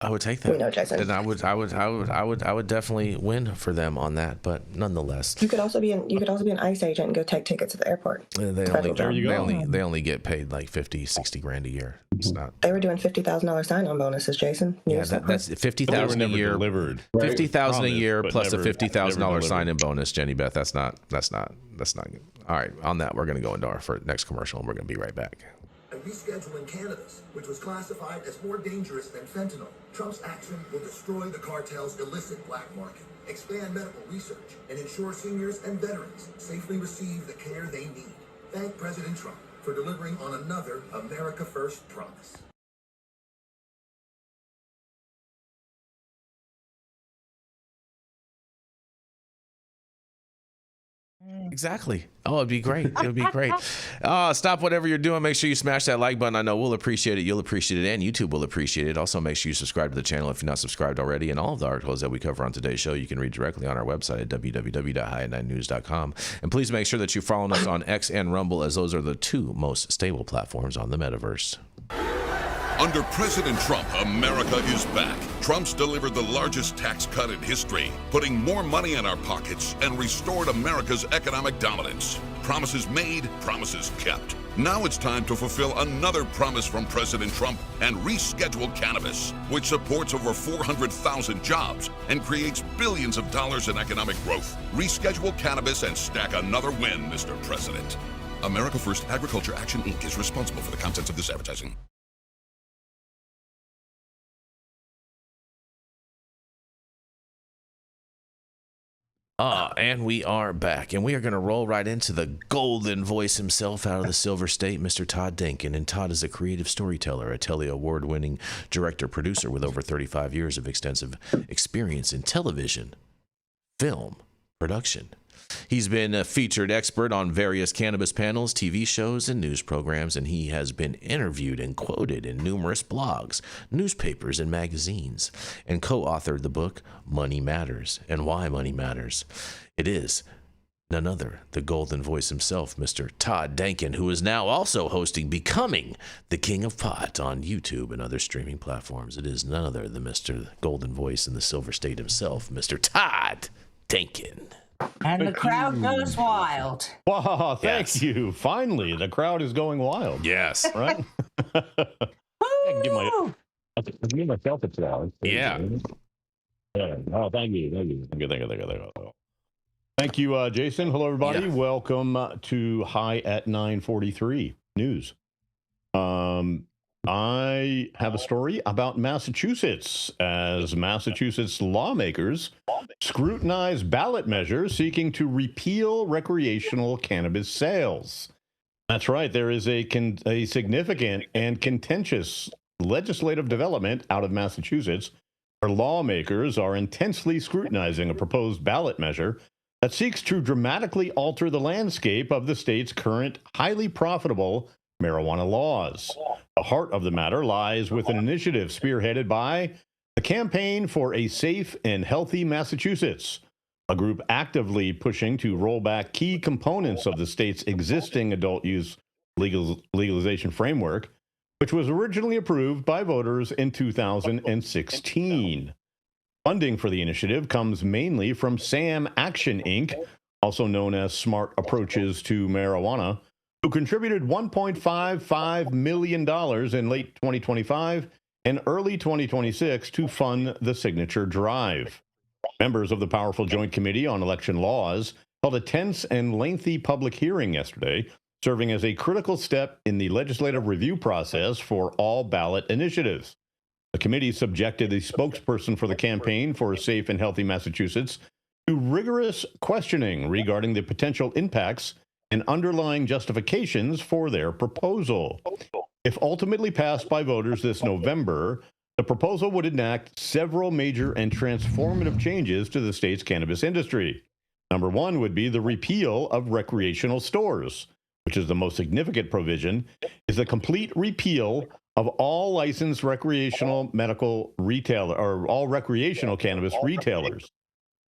I would take that. We know, Jason. And I would definitely win for them on that. But nonetheless, you could also be an ICE agent and go take tickets at the airport. They only get paid like 50, 60 grand a year. It's not. They were doing $50,000 sign-on bonuses, Jason. Yeah, that's $50,000 a year. Delivered. $50,000 a year plus a $50,000 sign-in bonus. Jenny Beth, that's not good. All right, on that we're going to go into our next commercial and we're going to be right back. Rescheduling cannabis, which was classified as more dangerous than fentanyl. Trump's action will destroy the cartel's illicit black market, expand medical research, and ensure seniors and veterans safely receive the care they need. Thank President Trump for delivering on another America First promise. Exactly. Oh, it'd be great. It would be great. Stop whatever you're doing. Make sure you smash that like button. I know we'll appreciate it. You'll appreciate it. And YouTube will appreciate it. Also, make sure you subscribe to the channel if you're not subscribed already. And all of the articles that we cover on today's show, you can read directly on our website at www.high9news.com. And please make sure that you follow us on X and Rumble, as those are the two most stable platforms on the metaverse. Under President Trump, America is back. Trump's delivered the largest tax cut in history, putting more money in our pockets and restored America's economic dominance. Promises made, promises kept. Now it's time to fulfill another promise from President Trump and reschedule cannabis, which supports over 400,000 jobs and creates billions of dollars in economic growth. Reschedule cannabis and stack another win, Mr. President. America First Agriculture Action Inc. is responsible for the contents of this advertising. And we are back, and we are going to roll right into the golden voice himself out of the Silver State, Mr. Todd Denkin. And Todd is a creative storyteller, a Telly Award-winning director-producer with over 35 years of extensive experience in television, film, production. He's been a featured expert on various cannabis panels, TV shows, and news programs, and he has been interviewed and quoted in numerous blogs, newspapers, and magazines, and co-authored the book Money Matters and Why Money Matters. It is none other, the golden voice himself, Mr. Todd Denkin, who is now also hosting Becoming the King of Pot on YouTube and other streaming platforms. It is none other than Mr. Golden Voice in the Silver State himself, Mr. Todd Denkin. And the crowd goes wild. Wow, thank you. Finally, the crowd is going wild. Yes. Right? I can give myself a challenge. Yeah. Oh, thank you. Thank you, Jason. Hello, everybody. Yeah. Welcome to High at 943 News. I have a story about Massachusetts, as Massachusetts lawmakers scrutinize ballot measures seeking to repeal recreational cannabis sales. That's right. There is a significant and contentious legislative development out of Massachusetts, where lawmakers are intensely scrutinizing a proposed ballot measure that seeks to dramatically alter the landscape of the state's current highly profitable marijuana laws. The heart of the matter lies with an initiative spearheaded by the Campaign for a Safe and Healthy Massachusetts, a group actively pushing to roll back key components of the state's existing adult use legalization framework, which was originally approved by voters in 2016. Funding for the initiative comes mainly from SAM Action Inc., also known as Smart Approaches to Marijuana, who contributed $1.55 million in late 2025 and early 2026 to fund the signature drive. Members of the powerful Joint Committee on Election Laws held a tense and lengthy public hearing yesterday, serving as a critical step in the legislative review process for all ballot initiatives. The committee subjected the spokesperson for the Campaign for a Safe and Healthy Massachusetts to rigorous questioning regarding the potential impacts and underlying justifications for their proposal. If ultimately passed by voters this November, the proposal would enact several major and transformative changes to the state's cannabis industry. Number one would be the repeal of recreational stores, which is the most significant provision, is the complete repeal of all licensed recreational medical retailer or all recreational cannabis retailers.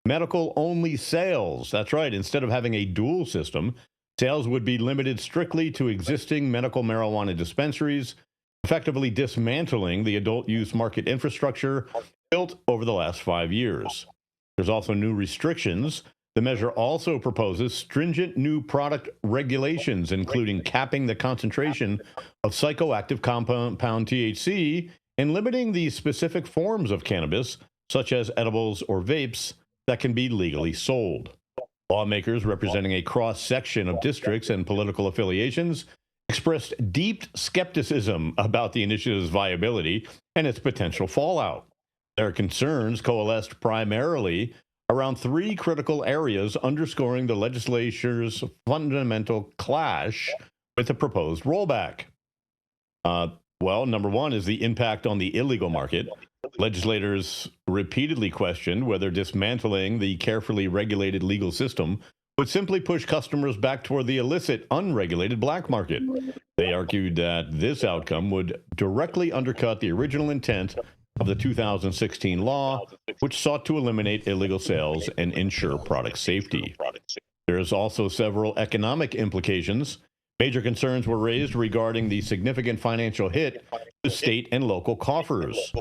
Medical only sales, that's right, instead of having a dual system, sales would be limited strictly to existing medical marijuana dispensaries, effectively dismantling the adult use market infrastructure built over the last 5 years. There's also new restrictions. The measure also proposes stringent new product regulations, including capping the concentration of psychoactive compound THC and limiting the specific forms of cannabis, such as edibles or vapes, that can be legally sold. Lawmakers representing a cross-section of districts and political affiliations expressed deep skepticism about the initiative's viability and its potential fallout. Their concerns coalesced primarily around three critical areas, underscoring the legislature's fundamental clash with the proposed rollback. Well, number one is the impact on the illegal market. Legislators repeatedly questioned whether dismantling the carefully regulated legal system would simply push customers back toward the illicit, unregulated black market. They argued that this outcome would directly undercut the original intent of the 2016 law, which sought to eliminate illegal sales and ensure product safety. There's also several economic implications. Major concerns were raised regarding the significant financial hit to state and local coffers.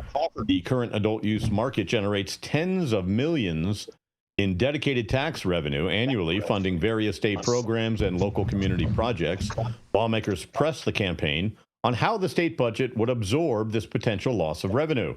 The current adult use market generates tens of millions in dedicated tax revenue annually, funding various state programs and local community projects. Lawmakers pressed the campaign on how the state budget would absorb this potential loss of revenue.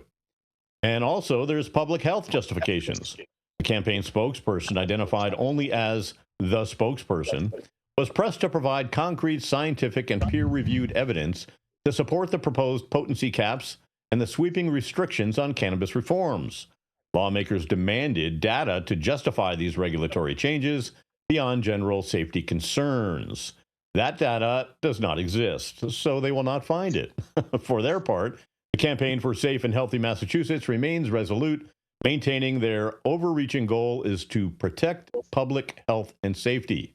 And also, there's public health justifications. The campaign spokesperson, identified only as the spokesperson, was pressed to provide concrete scientific and peer-reviewed evidence to support the proposed potency caps and the sweeping restrictions on cannabis reforms. Lawmakers demanded data to justify these regulatory changes beyond general safety concerns. That data does not exist, so they will not find it. For their part, the Campaign for Safe and Healthy Massachusetts remains resolute, maintaining their overreaching goal is to protect public health and safety.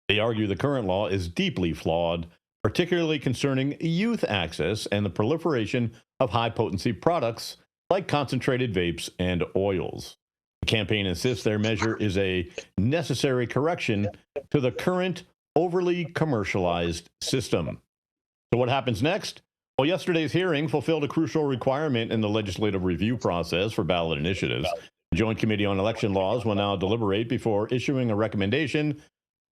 They argue the current law is deeply flawed, particularly concerning youth access and the proliferation of high-potency products like concentrated vapes and oils. The campaign insists their measure is a necessary correction to the current overly commercialized system. So what happens next? Well, yesterday's hearing fulfilled a crucial requirement in the legislative review process for ballot initiatives. The Joint Committee on Election Laws will now deliberate before issuing a recommendation.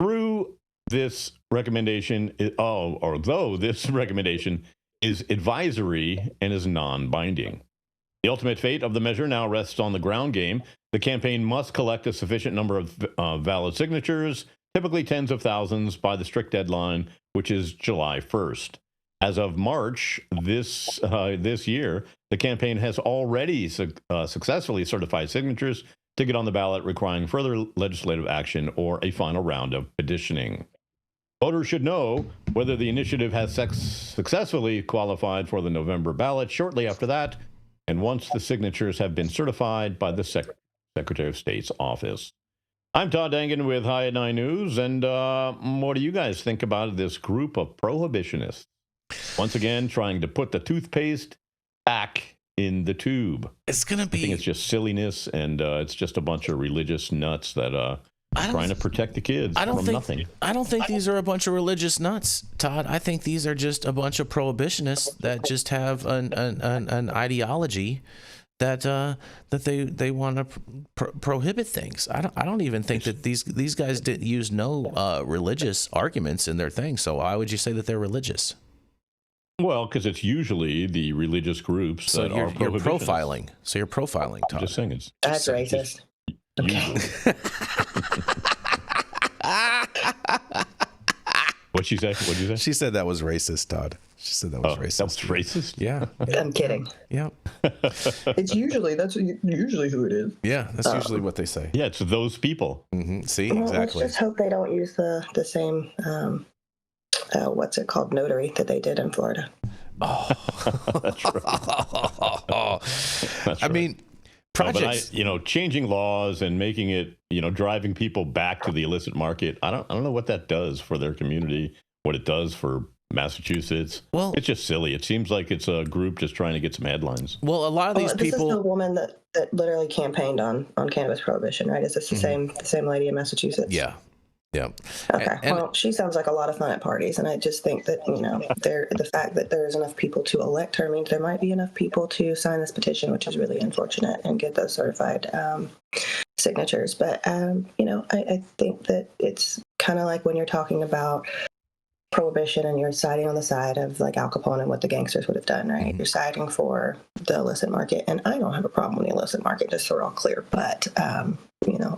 Through this recommendation, although this recommendation is advisory and is non-binding. The ultimate fate of the measure now rests on the ground game. The campaign must collect a sufficient number of valid signatures, typically tens of thousands, by the strict deadline, which is July 1st. As of March this year, the campaign has already successfully certified signatures to get on the ballot, requiring further legislative action or a final round of petitioning. Voters should know whether the initiative has successfully qualified for the November ballot shortly after that, and once the signatures have been certified by the Secretary of State's office. I'm Todd Denkin with High at 9 News, and what do you guys think about this group of prohibitionists? Once again, trying to put the toothpaste back in the tube. It's going to be... I think it's just silliness, and it's just a bunch of religious nuts that are trying to protect the kids from nothing. I don't think these are a bunch of religious nuts, Todd. I think these are just a bunch of prohibitionists that just have an ideology that they want to prohibit things. I don't even think that these guys didn't use no religious arguments in their thing. So why would you say that they're religious? Well, because it's usually the religious groups that are profiling. So you're profiling, Todd. I'm just saying it's... That's racist. Okay. What'd she say? What'd you say? She said that was racist, Todd. She said that was racist. That was racist? Yeah. I'm kidding. Yep. It's usually who it is. Yeah, that's usually what they say. Yeah, it's those people. Mm-hmm. See, well, exactly. Let's just hope they don't use the same what's it called, notary that they did in Florida. Oh, that's right. That's I mean, projects. But changing laws and making it, driving people back to the illicit market. I don't know what that does for their community. What it does for Massachusetts. Well, it's just silly. It seems like it's a group just trying to get some headlines. Well, a lot of these people. This is the woman that literally campaigned on cannabis prohibition, right? Is this the same lady in Massachusetts? Yeah. Yeah. Okay. Well, she sounds like a lot of fun at parties, and I just think that the fact that there's enough people to elect her means there might be enough people to sign this petition, which is really unfortunate, and get those certified signatures. But I think that it's kind of like when you're talking about prohibition and you're siding on the side of like Al Capone and what the gangsters would have done, right? You're siding for the illicit market, and I don't have a problem with the illicit market, just so we're all clear. But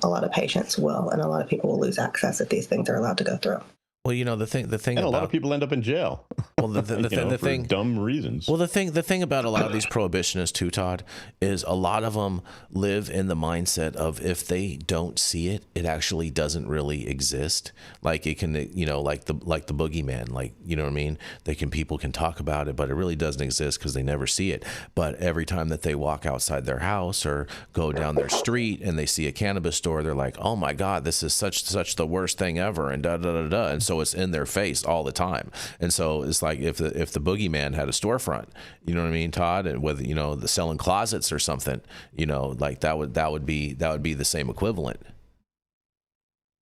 a lot of patients will, and a lot of people will lose access if these things are allowed to go through. Well, the thing, and a lot of people end up in jail. Well, the thing, dumb reasons. Well, the thing about a lot of these prohibitionists too, Todd, is a lot of them live in the mindset of if they don't see it, it actually doesn't really exist. Like it can, like the boogeyman, like you know what I mean. People can talk about it, but it really doesn't exist because they never see it. But every time that they walk outside their house or go down their street and they see a cannabis store, they're like, oh my God, this is such the worst thing ever, and da da da da, and so it's in their face all the time. And so it's like if the boogeyman had a storefront, you know what I mean, Todd, and whether the selling closets or something, like that would be the same equivalent.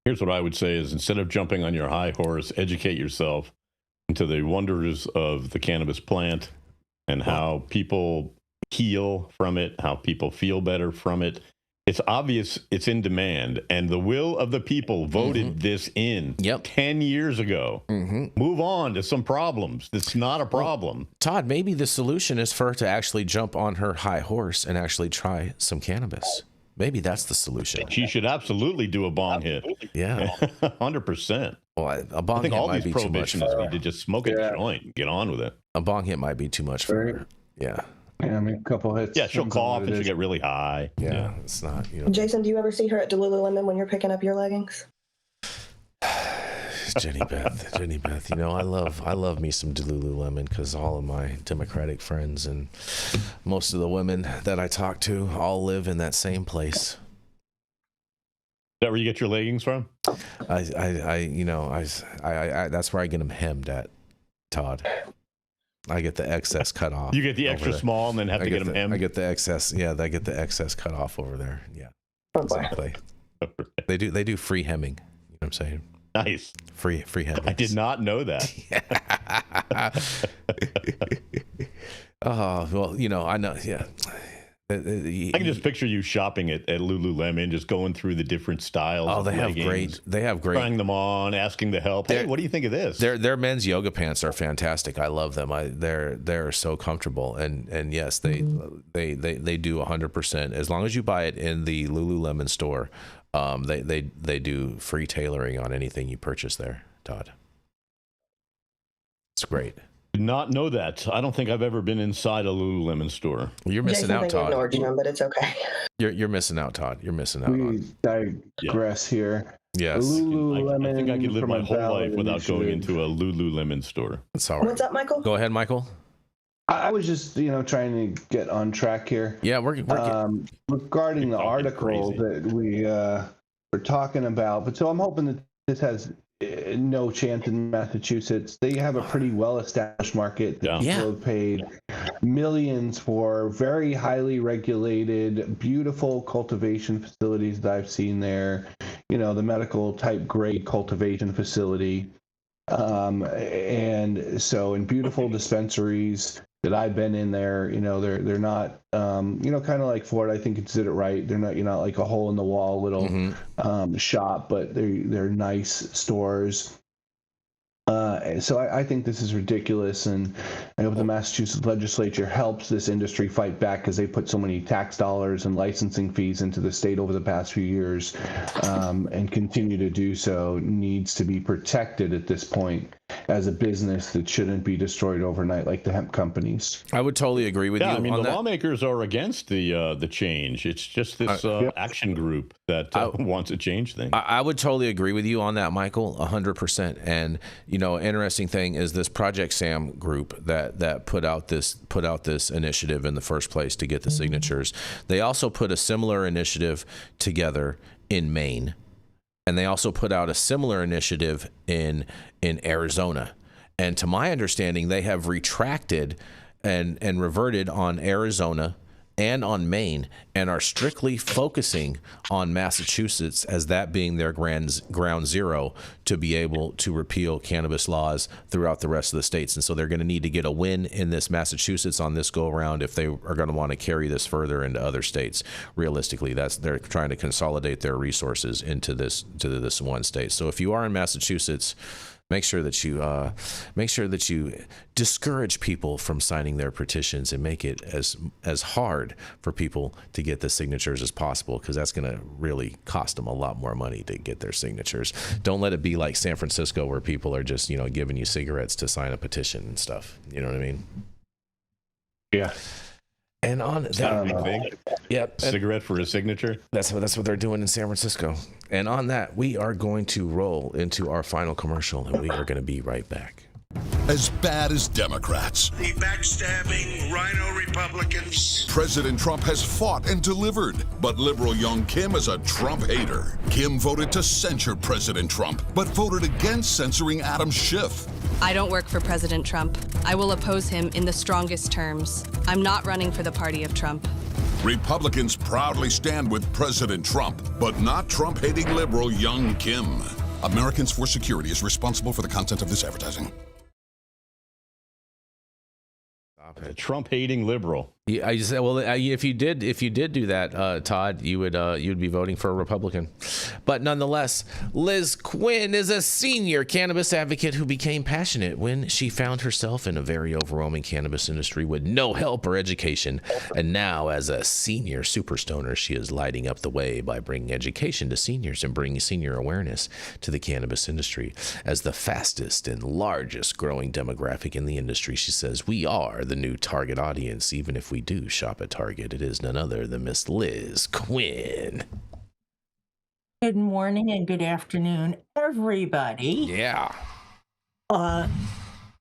Here's what I would say is, instead of jumping on your high horse, educate yourself into the wonders of the cannabis plant and how people heal from it, how people feel better from it. It's obvious it's in demand, and the will of the people voted this in 10 years ago. Move on to some problems. It's not a problem. Well, Todd, maybe the solution is for her to actually jump on her high horse and actually try some cannabis. Maybe that's the solution. She should absolutely do a bong hit. Yeah. 100%. Well, a bong hit all might these be too much. prohibitionists need to just smoke a joint and get on with it. A bong hit might be too much for her. Yeah. Yeah, I mean, a couple hits. Yeah, she'll cough and she'll get really high. Yeah, it's not. Jason, do you ever see her at Lululemon when you're picking up your leggings? Jenny Beth, I love me some Lululemon because all of my Democratic friends and most of the women that I talk to all live in that same place. Is that where you get your leggings from? I that's where I get them hemmed at, Todd. I get the excess cut off. You get the extra small and then have to get them hemmed? I get the excess. Yeah, I get the excess cut off over there. Yeah, exactly. They do free hemming. You know what I'm saying? Nice. Free hemming. I did not know that. Oh, well, I know. Yeah. I can just picture you shopping at Lululemon, just going through the different styles. Oh, they have great. Trying them on, asking the help. Hey, what do you think of this? Their men's yoga pants are fantastic. I love them. They're so comfortable, and yes, they do 100%. As long as you buy it in the Lululemon store, they do free tailoring on anything you purchase there, Todd. It's great. Did not know that. I don't think I've ever been inside a Lululemon store. You're missing out, Todd. Ignored you, but it's okay. You're missing out, Todd. You're missing out. We digress here. Yes. Lululemon. I think I could live my whole life without going into a Lululemon store. It's all right. What's up, Michael? Go ahead, Michael. I was just, trying to get on track here. Yeah, we're regarding the article that we were talking about. But so I'm hoping that this has no chance in Massachusetts. They have a pretty well-established market that people have paid millions for. Very highly regulated, beautiful cultivation facilities that I've seen there. The medical type grade cultivation facility. And so in beautiful dispensaries that I've been in there, they're not, kind of like Florida, I think it's did it right. They're not like a hole in the wall little shop, but they're nice stores. So I think this is ridiculous, and I hope the Massachusetts legislature helps this industry fight back because they put so many tax dollars and licensing fees into the state over the past few years, and continue to do so. Needs to be protected at this point. as a business that shouldn't be destroyed overnight like the hemp companies. I would totally agree with you. I mean, on the that. Lawmakers are against the change. It's just this action group that wants to change things. I would totally agree with you on that, Michael, 100%. And interesting thing is this Project Sam group that put out this initiative in the first place to get the signatures. They also put a similar initiative together in Maine. And they also put out a similar initiative in Arizona. And to my understanding, they have retracted and reverted on Arizona and on Maine and are strictly focusing on Massachusetts as that being their ground zero to be able to repeal cannabis laws throughout the rest of the states. And so they're going to need to get a win in this Massachusetts on this go around if they are going to want to carry this further into other states. Realistically, they're trying to consolidate their resources into this one state. So if you are in Massachusetts, make sure that you discourage people from signing their petitions and make it as hard for people to get the signatures as possible, because that's going to really cost them a lot more money to get their signatures. Don't let it be like San Francisco where people are just giving you cigarettes to sign a petition and stuff. You know what I mean? Yeah. And on that, yep, cigarette for a signature. That's what they're doing in San Francisco. And on that, we are going to roll into our final commercial, and we are going to be right back. As bad as Democrats, The backstabbing rhino Republicans. President Trump has fought and delivered, but liberal young Kim is a Trump hater. Kim voted to censure President Trump, but voted against censoring Adam Schiff. I don't work for President Trump. I will oppose him in the strongest terms. I'm not running for the party of Trump. Republicans proudly stand with President Trump, but not Trump-hating liberal young Kim. Americans for Security is responsible for the content of this advertising. A Trump-hating liberal. Yeah, I just said, well, if you did do that, Todd, you'd be voting for a Republican. But nonetheless, Liz Quinn is a senior cannabis advocate who became passionate when she found herself in a very overwhelming cannabis industry with no help or education. And now, as a senior super stoner, she is lighting up the way by bringing education to seniors and bringing senior awareness to the cannabis industry. As the fastest and largest growing demographic in the industry, she says, we are the new target audience, even if we do shop at Target. It is none other than Miss Liz Quinn. Good morning and good afternoon, everybody. Yeah.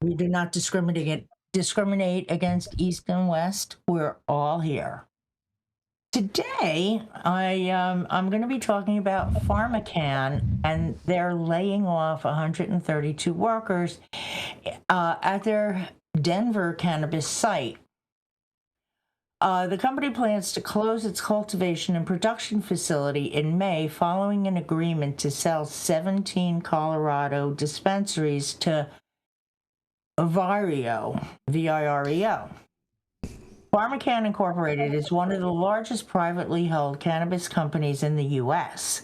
We do not discriminate against East and West. We're all here. Today, I'm going to be talking about PharmaCann, and they're laying off 132 workers at their Denver cannabis site. The company plans to close its cultivation and production facility in May following an agreement to sell 17 Colorado dispensaries to Vireo, V-I-R-E-O. PharmaCann Incorporated is one of the largest privately held cannabis companies in the U.S.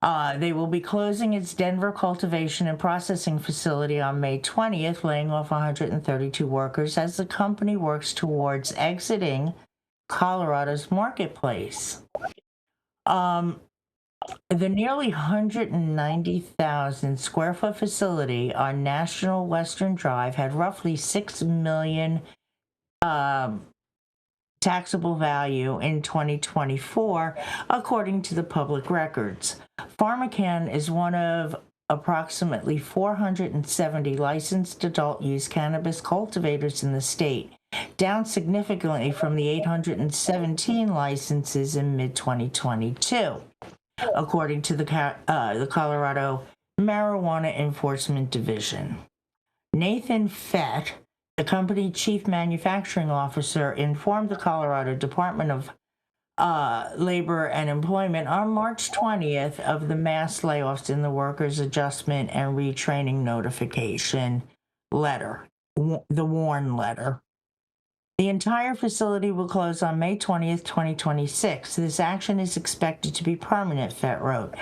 They will be closing its Denver cultivation and processing facility on May 20th, laying off 132 workers as the company works towards exiting Colorado's marketplace. The nearly 190,000 square foot facility on National Western Drive had roughly $6 million taxable value in 2024, according to the public records. PharmaCann is one of approximately 470 licensed adult use cannabis cultivators in the state, down significantly from the 817 licenses in mid-2022, according to the Colorado Marijuana Enforcement Division. Nathan Fett, the company chief manufacturing officer, informed the Colorado Department of Labor and Employment on March 20th of the mass layoffs in the Workers' Adjustment and Retraining Notification letter, the WARN letter. The entire facility will close on May 20th, 2026. This action is expected to be permanent, Fett wrote.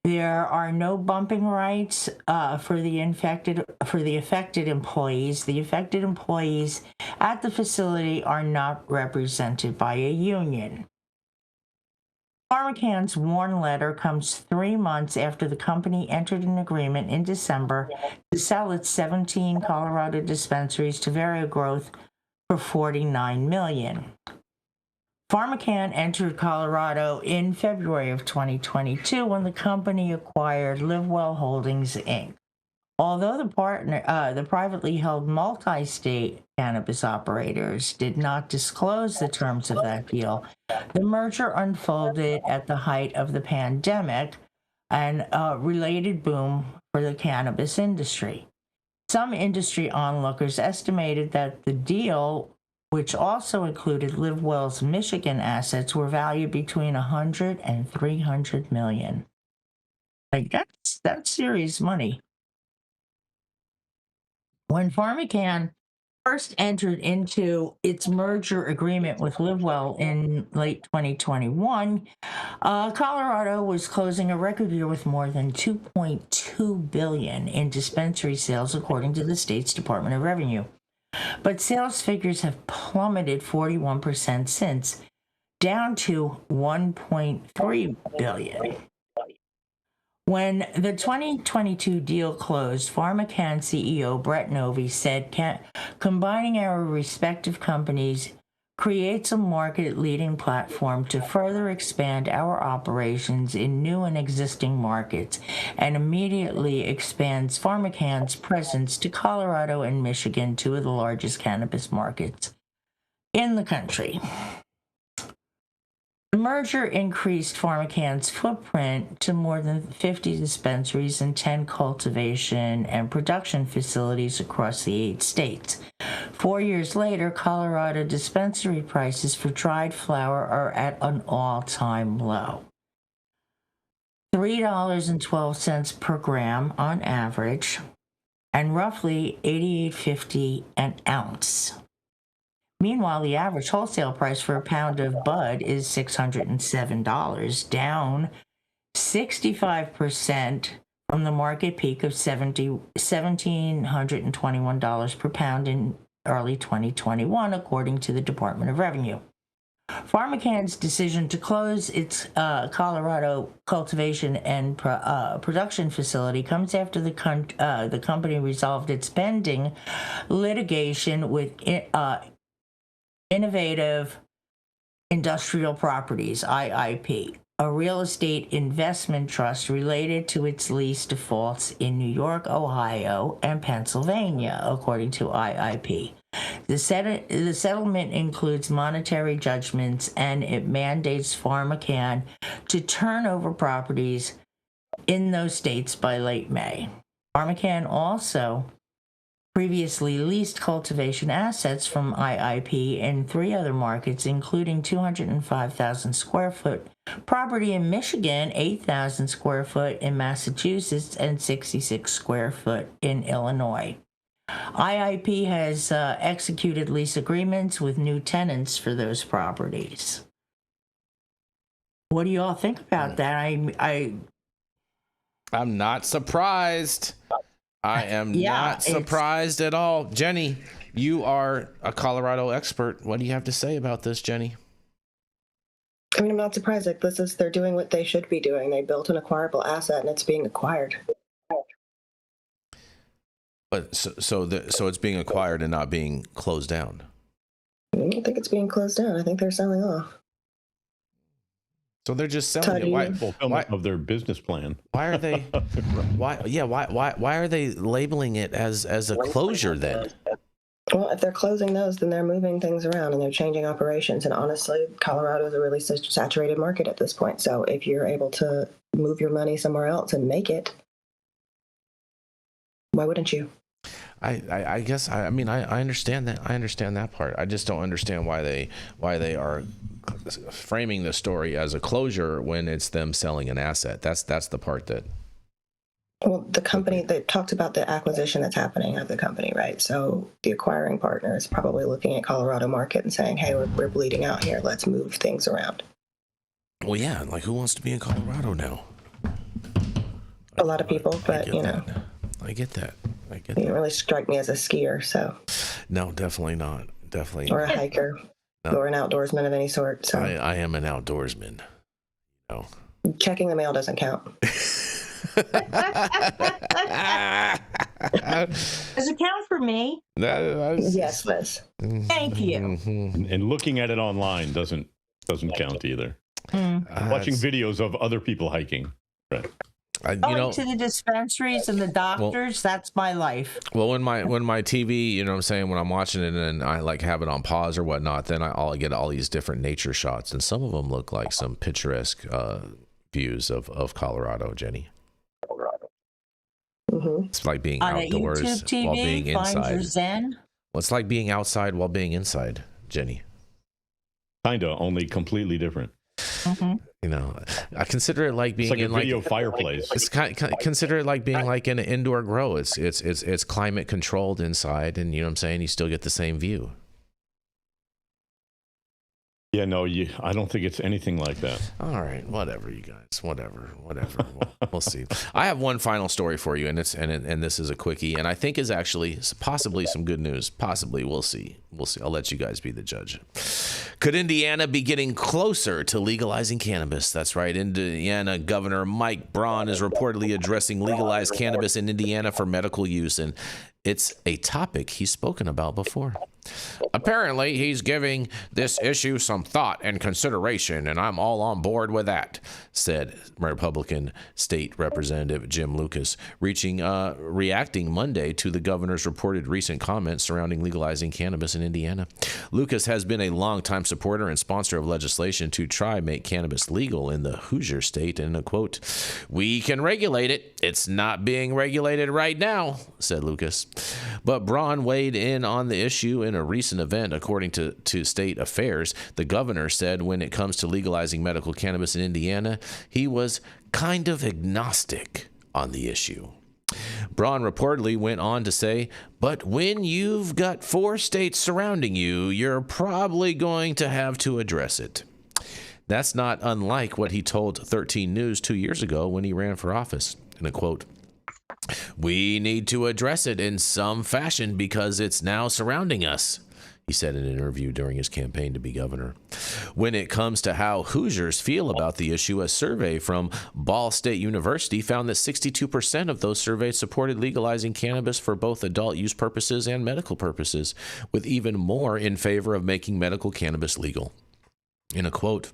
There are no bumping rights for the affected employees. The affected employees at the facility are not represented by a union. PharmaCann's warn letter comes 3 months after the company entered an agreement in December to sell its 17 Colorado dispensaries to Growth for $49 million. PharmaCann entered Colorado in February of 2022 when the company acquired LivWell Holdings, Inc. Although the privately held multi-state cannabis operators did not disclose the terms of that deal, the merger unfolded at the height of the pandemic and a related boom for the cannabis industry. Some industry onlookers estimated that the deal, which also included LivWell's Michigan assets, were valued between $100 and $300 million. Like that's serious money. When PharmaCann first entered into its merger agreement with LivWell in late 2021, Colorado was closing a record year with more than $2.2 billion in dispensary sales, according to the state's Department of Revenue. But sales figures have plummeted 41% since, down to $1.3 billion. When the 2022 deal closed, PharmaCann CEO Brett Novy said, combining our respective companies creates a market-leading platform to further expand our operations in new and existing markets, and immediately expands PharmaCann's presence to Colorado and Michigan, two of the largest cannabis markets in the country. The merger increased PharmaCann's footprint to more than 50 dispensaries and 10 cultivation and production facilities across the 8 states. 4 years later, Colorado dispensary prices for dried flower are at an all-time low. $3.12 per gram on average, and roughly $88.50 an ounce. Meanwhile, the average wholesale price for a pound of bud is $607, down 65% from the market peak of $1,721 per pound in early 2021, according to the Department of Revenue. PharmaCann's decision to close its Colorado cultivation and production facility comes after the company resolved its pending litigation with Innovative Industrial Properties, IIP, a real estate investment trust related to its lease defaults in New York, Ohio, and Pennsylvania, according to IIP. The settlement includes monetary judgments, and it mandates PharmaCann to turn over properties in those states by late May. PharmaCann also previously leased cultivation assets from IIP in 3 other markets, including 205,000 square foot property in Michigan, 8,000 square foot in Massachusetts, and 66 square foot in Illinois. IIP has executed lease agreements with new tenants for those properties. What do you all think about that? I'm not surprised. I am not surprised at all. Jenny, you are a Colorado expert. What do you have to say about this, Jenny? I mean, I'm not surprised. Like, they're doing what they should be doing. They built an acquirable asset, and it's being acquired. But so it's being acquired and not being closed down. I don't think it's being closed down. I think they're selling off. So they're just selling it. Why of their business plan? Why are they? Why are they labeling it as a closure then? Well, if they're closing those, then they're moving things around and they're changing operations. And honestly, Colorado is a really saturated market at this point. So if you're able to move your money somewhere else and make it, why wouldn't you? I guess I understand that. I understand that part. I just don't understand why they are framing the story as a closure when it's them selling an asset. That's the part that. Well, the company, they talked about the acquisition that's happening of the company, right? So the acquiring partner is probably looking at Colorado market and saying, hey, we're bleeding out here. Let's move things around. Well, yeah. Like, who wants to be in Colorado now? A lot of people, but you know. I get that. You didn't really strike me as a skier, so. No, definitely not. Definitely. Or a hiker, or an outdoorsman of any sort. So I am an outdoorsman. No. Checking the mail doesn't count. Does it count for me? Yes, Liz. Thank you. And looking at it online doesn't count either. Watching videos of other people hiking. Right. Going to the dispensaries and the doctors, that's my life. Well, when my TV, you know what I'm saying, when I'm watching it and I like have it on pause or whatnot, then I'll get all these different nature shots, and some of them look like some picturesque views of Colorado, Jenny. Mm-hmm. It's like being on outdoors a YouTube TV, while being inside. Your zen. Well, it's like being outside while being inside, Jenny. Kinda, only completely different. Mm-hmm. You know, I consider it like being it's like in a video fireplace. It's consider it like being like in an indoor grow. It's climate controlled inside, and you know what I'm saying. You still get the same view. Yeah, no, I don't think it's anything like that. All right, whatever, you guys, whatever. We'll see. I have one final story for you, and this is a quickie, and I think is actually possibly some good news. Possibly, we'll see. I'll let you guys be the judge. Could Indiana be getting closer to legalizing cannabis? That's right. Indiana Governor Mike Braun is reportedly addressing legalized cannabis in Indiana for medical use, and it's a topic he's spoken about before. Apparently, he's giving this issue some thought and consideration, and I'm all on board with that, said Republican State Representative Jim Lucas, reacting Monday to the governor's reported recent comments surrounding legalizing cannabis in Indiana. Lucas has been a longtime supporter and sponsor of legislation to try make cannabis legal in the Hoosier state, and a quote, "We can regulate it. It's not being regulated right now," said Lucas. But Braun weighed in on the issue in a recent event. According to State Affairs, the governor said when it comes to legalizing medical cannabis in Indiana, he was kind of agnostic on the issue. Braun reportedly went on to say, "But when you've got 4 states surrounding you, you're probably going to have to address it." That's not unlike what he told 13 News 2 years ago when he ran for office. In a quote, "We need to address it in some fashion because it's now surrounding us," he said in an interview during his campaign to be governor. When it comes to how Hoosiers feel about the issue, a survey from Ball State University found that 62% of those surveyed supported legalizing cannabis for both adult use purposes and medical purposes, with even more in favor of making medical cannabis legal. In a quote,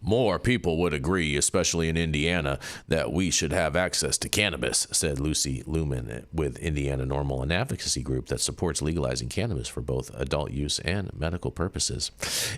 "More people would agree, especially in Indiana, that we should have access to cannabis," said Lucy Lumen with Indiana Normal, an advocacy group that supports legalizing cannabis for both adult use and medical purposes.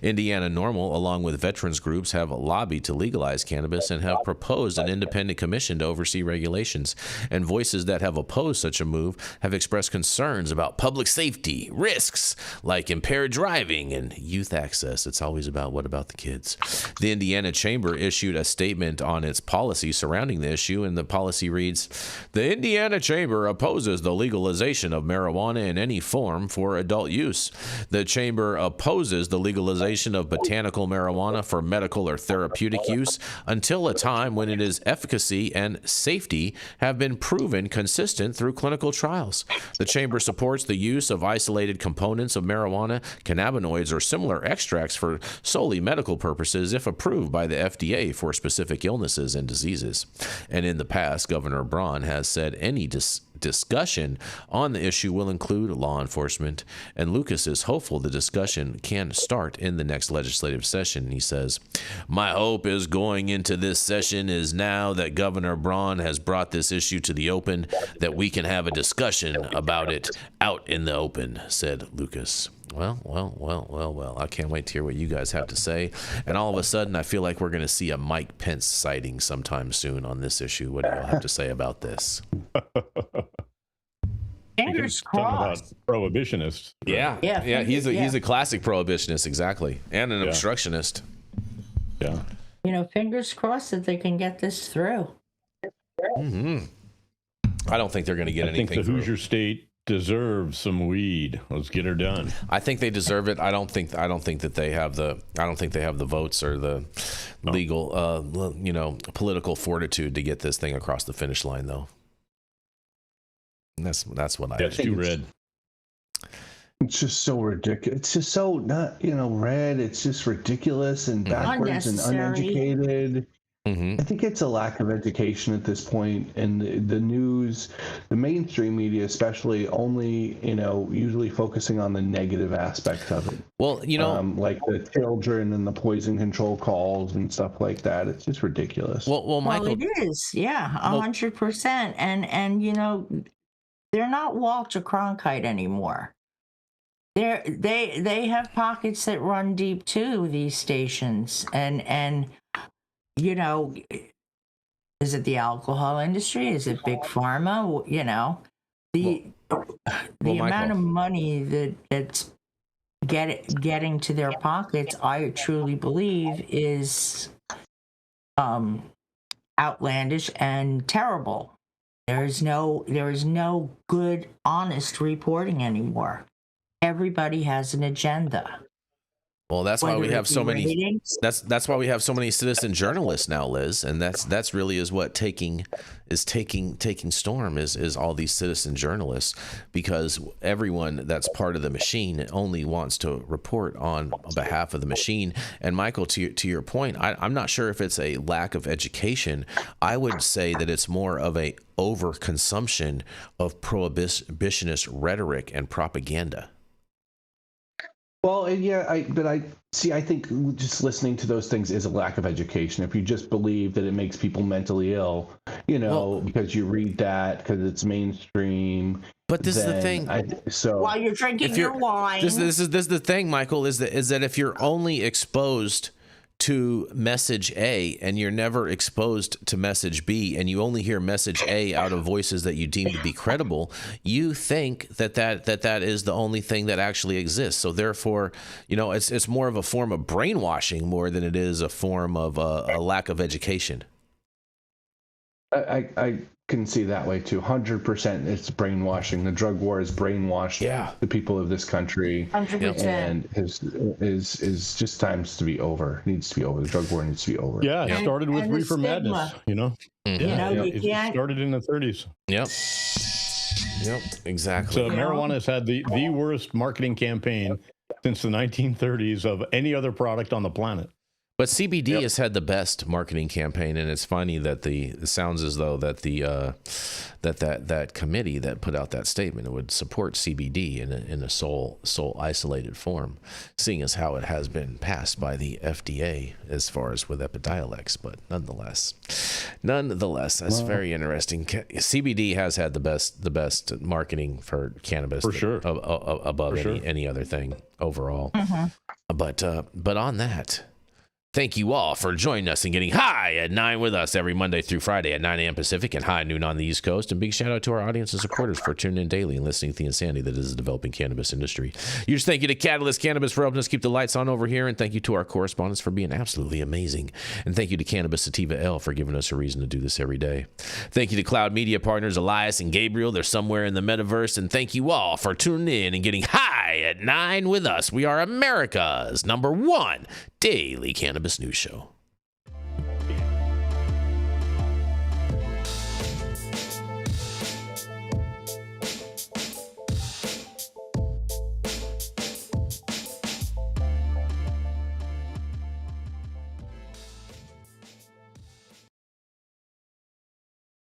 Indiana Normal, along with veterans groups, have lobbied to legalize cannabis and have proposed an independent commission to oversee regulations. And voices that have opposed such a move have expressed concerns about public safety, risks like impaired driving, and youth access. It's always about what about the kids. The Indiana Chamber issued a statement on its policy surrounding the issue, and the policy reads, "The Indiana Chamber opposes the legalization of marijuana in any form for adult use. The Chamber opposes the legalization of botanical marijuana for medical or therapeutic use until a time when its efficacy and safety have been proven consistent through clinical trials. The Chamber supports the use of isolated components of marijuana, cannabinoids, or similar extracts for solely medical purposes if approved by the FDA for specific illnesses and diseases." And in the past, Governor Braun has said any discussion on the issue will include law enforcement, and Lucas is hopeful the discussion can start in the next legislative session. He says, "My hope is going into this session is now that Governor Braun has brought this issue to the open, that we can have a discussion about it out in the open," said Lucas. Well. I can't wait to hear what you guys have to say. And all of a sudden, I feel like we're going to see a Mike Pence sighting sometime soon on this issue. What do y'all have to say about this? Fingers crossed. Prohibitionists. Yeah. He's a classic prohibitionist, exactly, and an obstructionist. Yeah. Fingers crossed that they can get this through. Mm-hmm. I don't think they're going to get anything. I think the Hoosier State deserves some weed. Let's get her done. I think they deserve it. I don't think that they have the votes or the legal, political fortitude to get this thing across the finish line, though. And that's what I think. It's too red. It's just so ridiculous. It's just so not, red. It's just ridiculous and backwards and uneducated. I think it's a lack of education at this point, and the news, the mainstream media especially, only usually focusing on the negative aspect of it. Well, like the children and the poison control calls and stuff like that. It's just ridiculous. Well, Michael, it is, 100%, and they're not Walter Cronkite anymore. They have pockets that run deep too. These stations and. Is it the alcohol industry? Is it big pharma? The amount of money that's getting to their pockets, I truly believe, is outlandish and terrible. There is no good, honest reporting anymore. Everybody has an agenda. Well, that's why we have so many. That's why we have so many citizen journalists now, Liz, and that's really is what taking storm is all these citizen journalists, because everyone that's part of the machine only wants to report on behalf of the machine. And Michael, to your point, I'm not sure if it's a lack of education. I would say that it's more of a overconsumption of prohibitionist rhetoric and propaganda. Well, yeah, I think just listening to those things is a lack of education. If you just believe that it makes people mentally ill, because you read that because it's mainstream. But this is the thing. While you're drinking your wine, this is the thing, Michael, is that if you're only exposed to message A and you're never exposed to message B, and you only hear message A out of voices that you deem to be credible, you think that is the only thing that actually exists. So therefore, it's more of a form of brainwashing more than it is a form of a lack of education. I can see that way too. 100%, it's brainwashing. The drug war is brainwashed the people of this country, 100%. and is just times to be over. Needs to be over. The drug war needs to be over. Yeah, it started with reefer madness. It started in the 30s. Yep, exactly. So marijuana has had the worst marketing campaign since the 1930s of any other product on the planet. But CBD has had the best marketing campaign, and it's funny that it sounds as though that that committee that put out that statement, it would support CBD in a sole isolated form, seeing as how it has been passed by the FDA as far as with Epidiolex. But nonetheless, that's very interesting. CBD has had the best marketing for cannabis for sure, above any other thing overall. But on that. Thank you all for joining us and getting high at 9 with us every Monday through Friday at 9 a.m. Pacific and high noon on the East Coast. And big shout out to our audience and supporters for tuning in daily and listening to the insanity that is the developing cannabis industry. Huge thank you to Catalyst Cannabis for helping us keep the lights on over here. And thank you to our correspondents for being absolutely amazing. And thank you to Cannabis Sativa L for giving us a reason to do this every day. Thank you to Cloud Media partners Elias and Gabriel. They're somewhere in the metaverse. And thank you all for tuning in and getting high at 9 with us. We are America's #1 daily cannabis news show.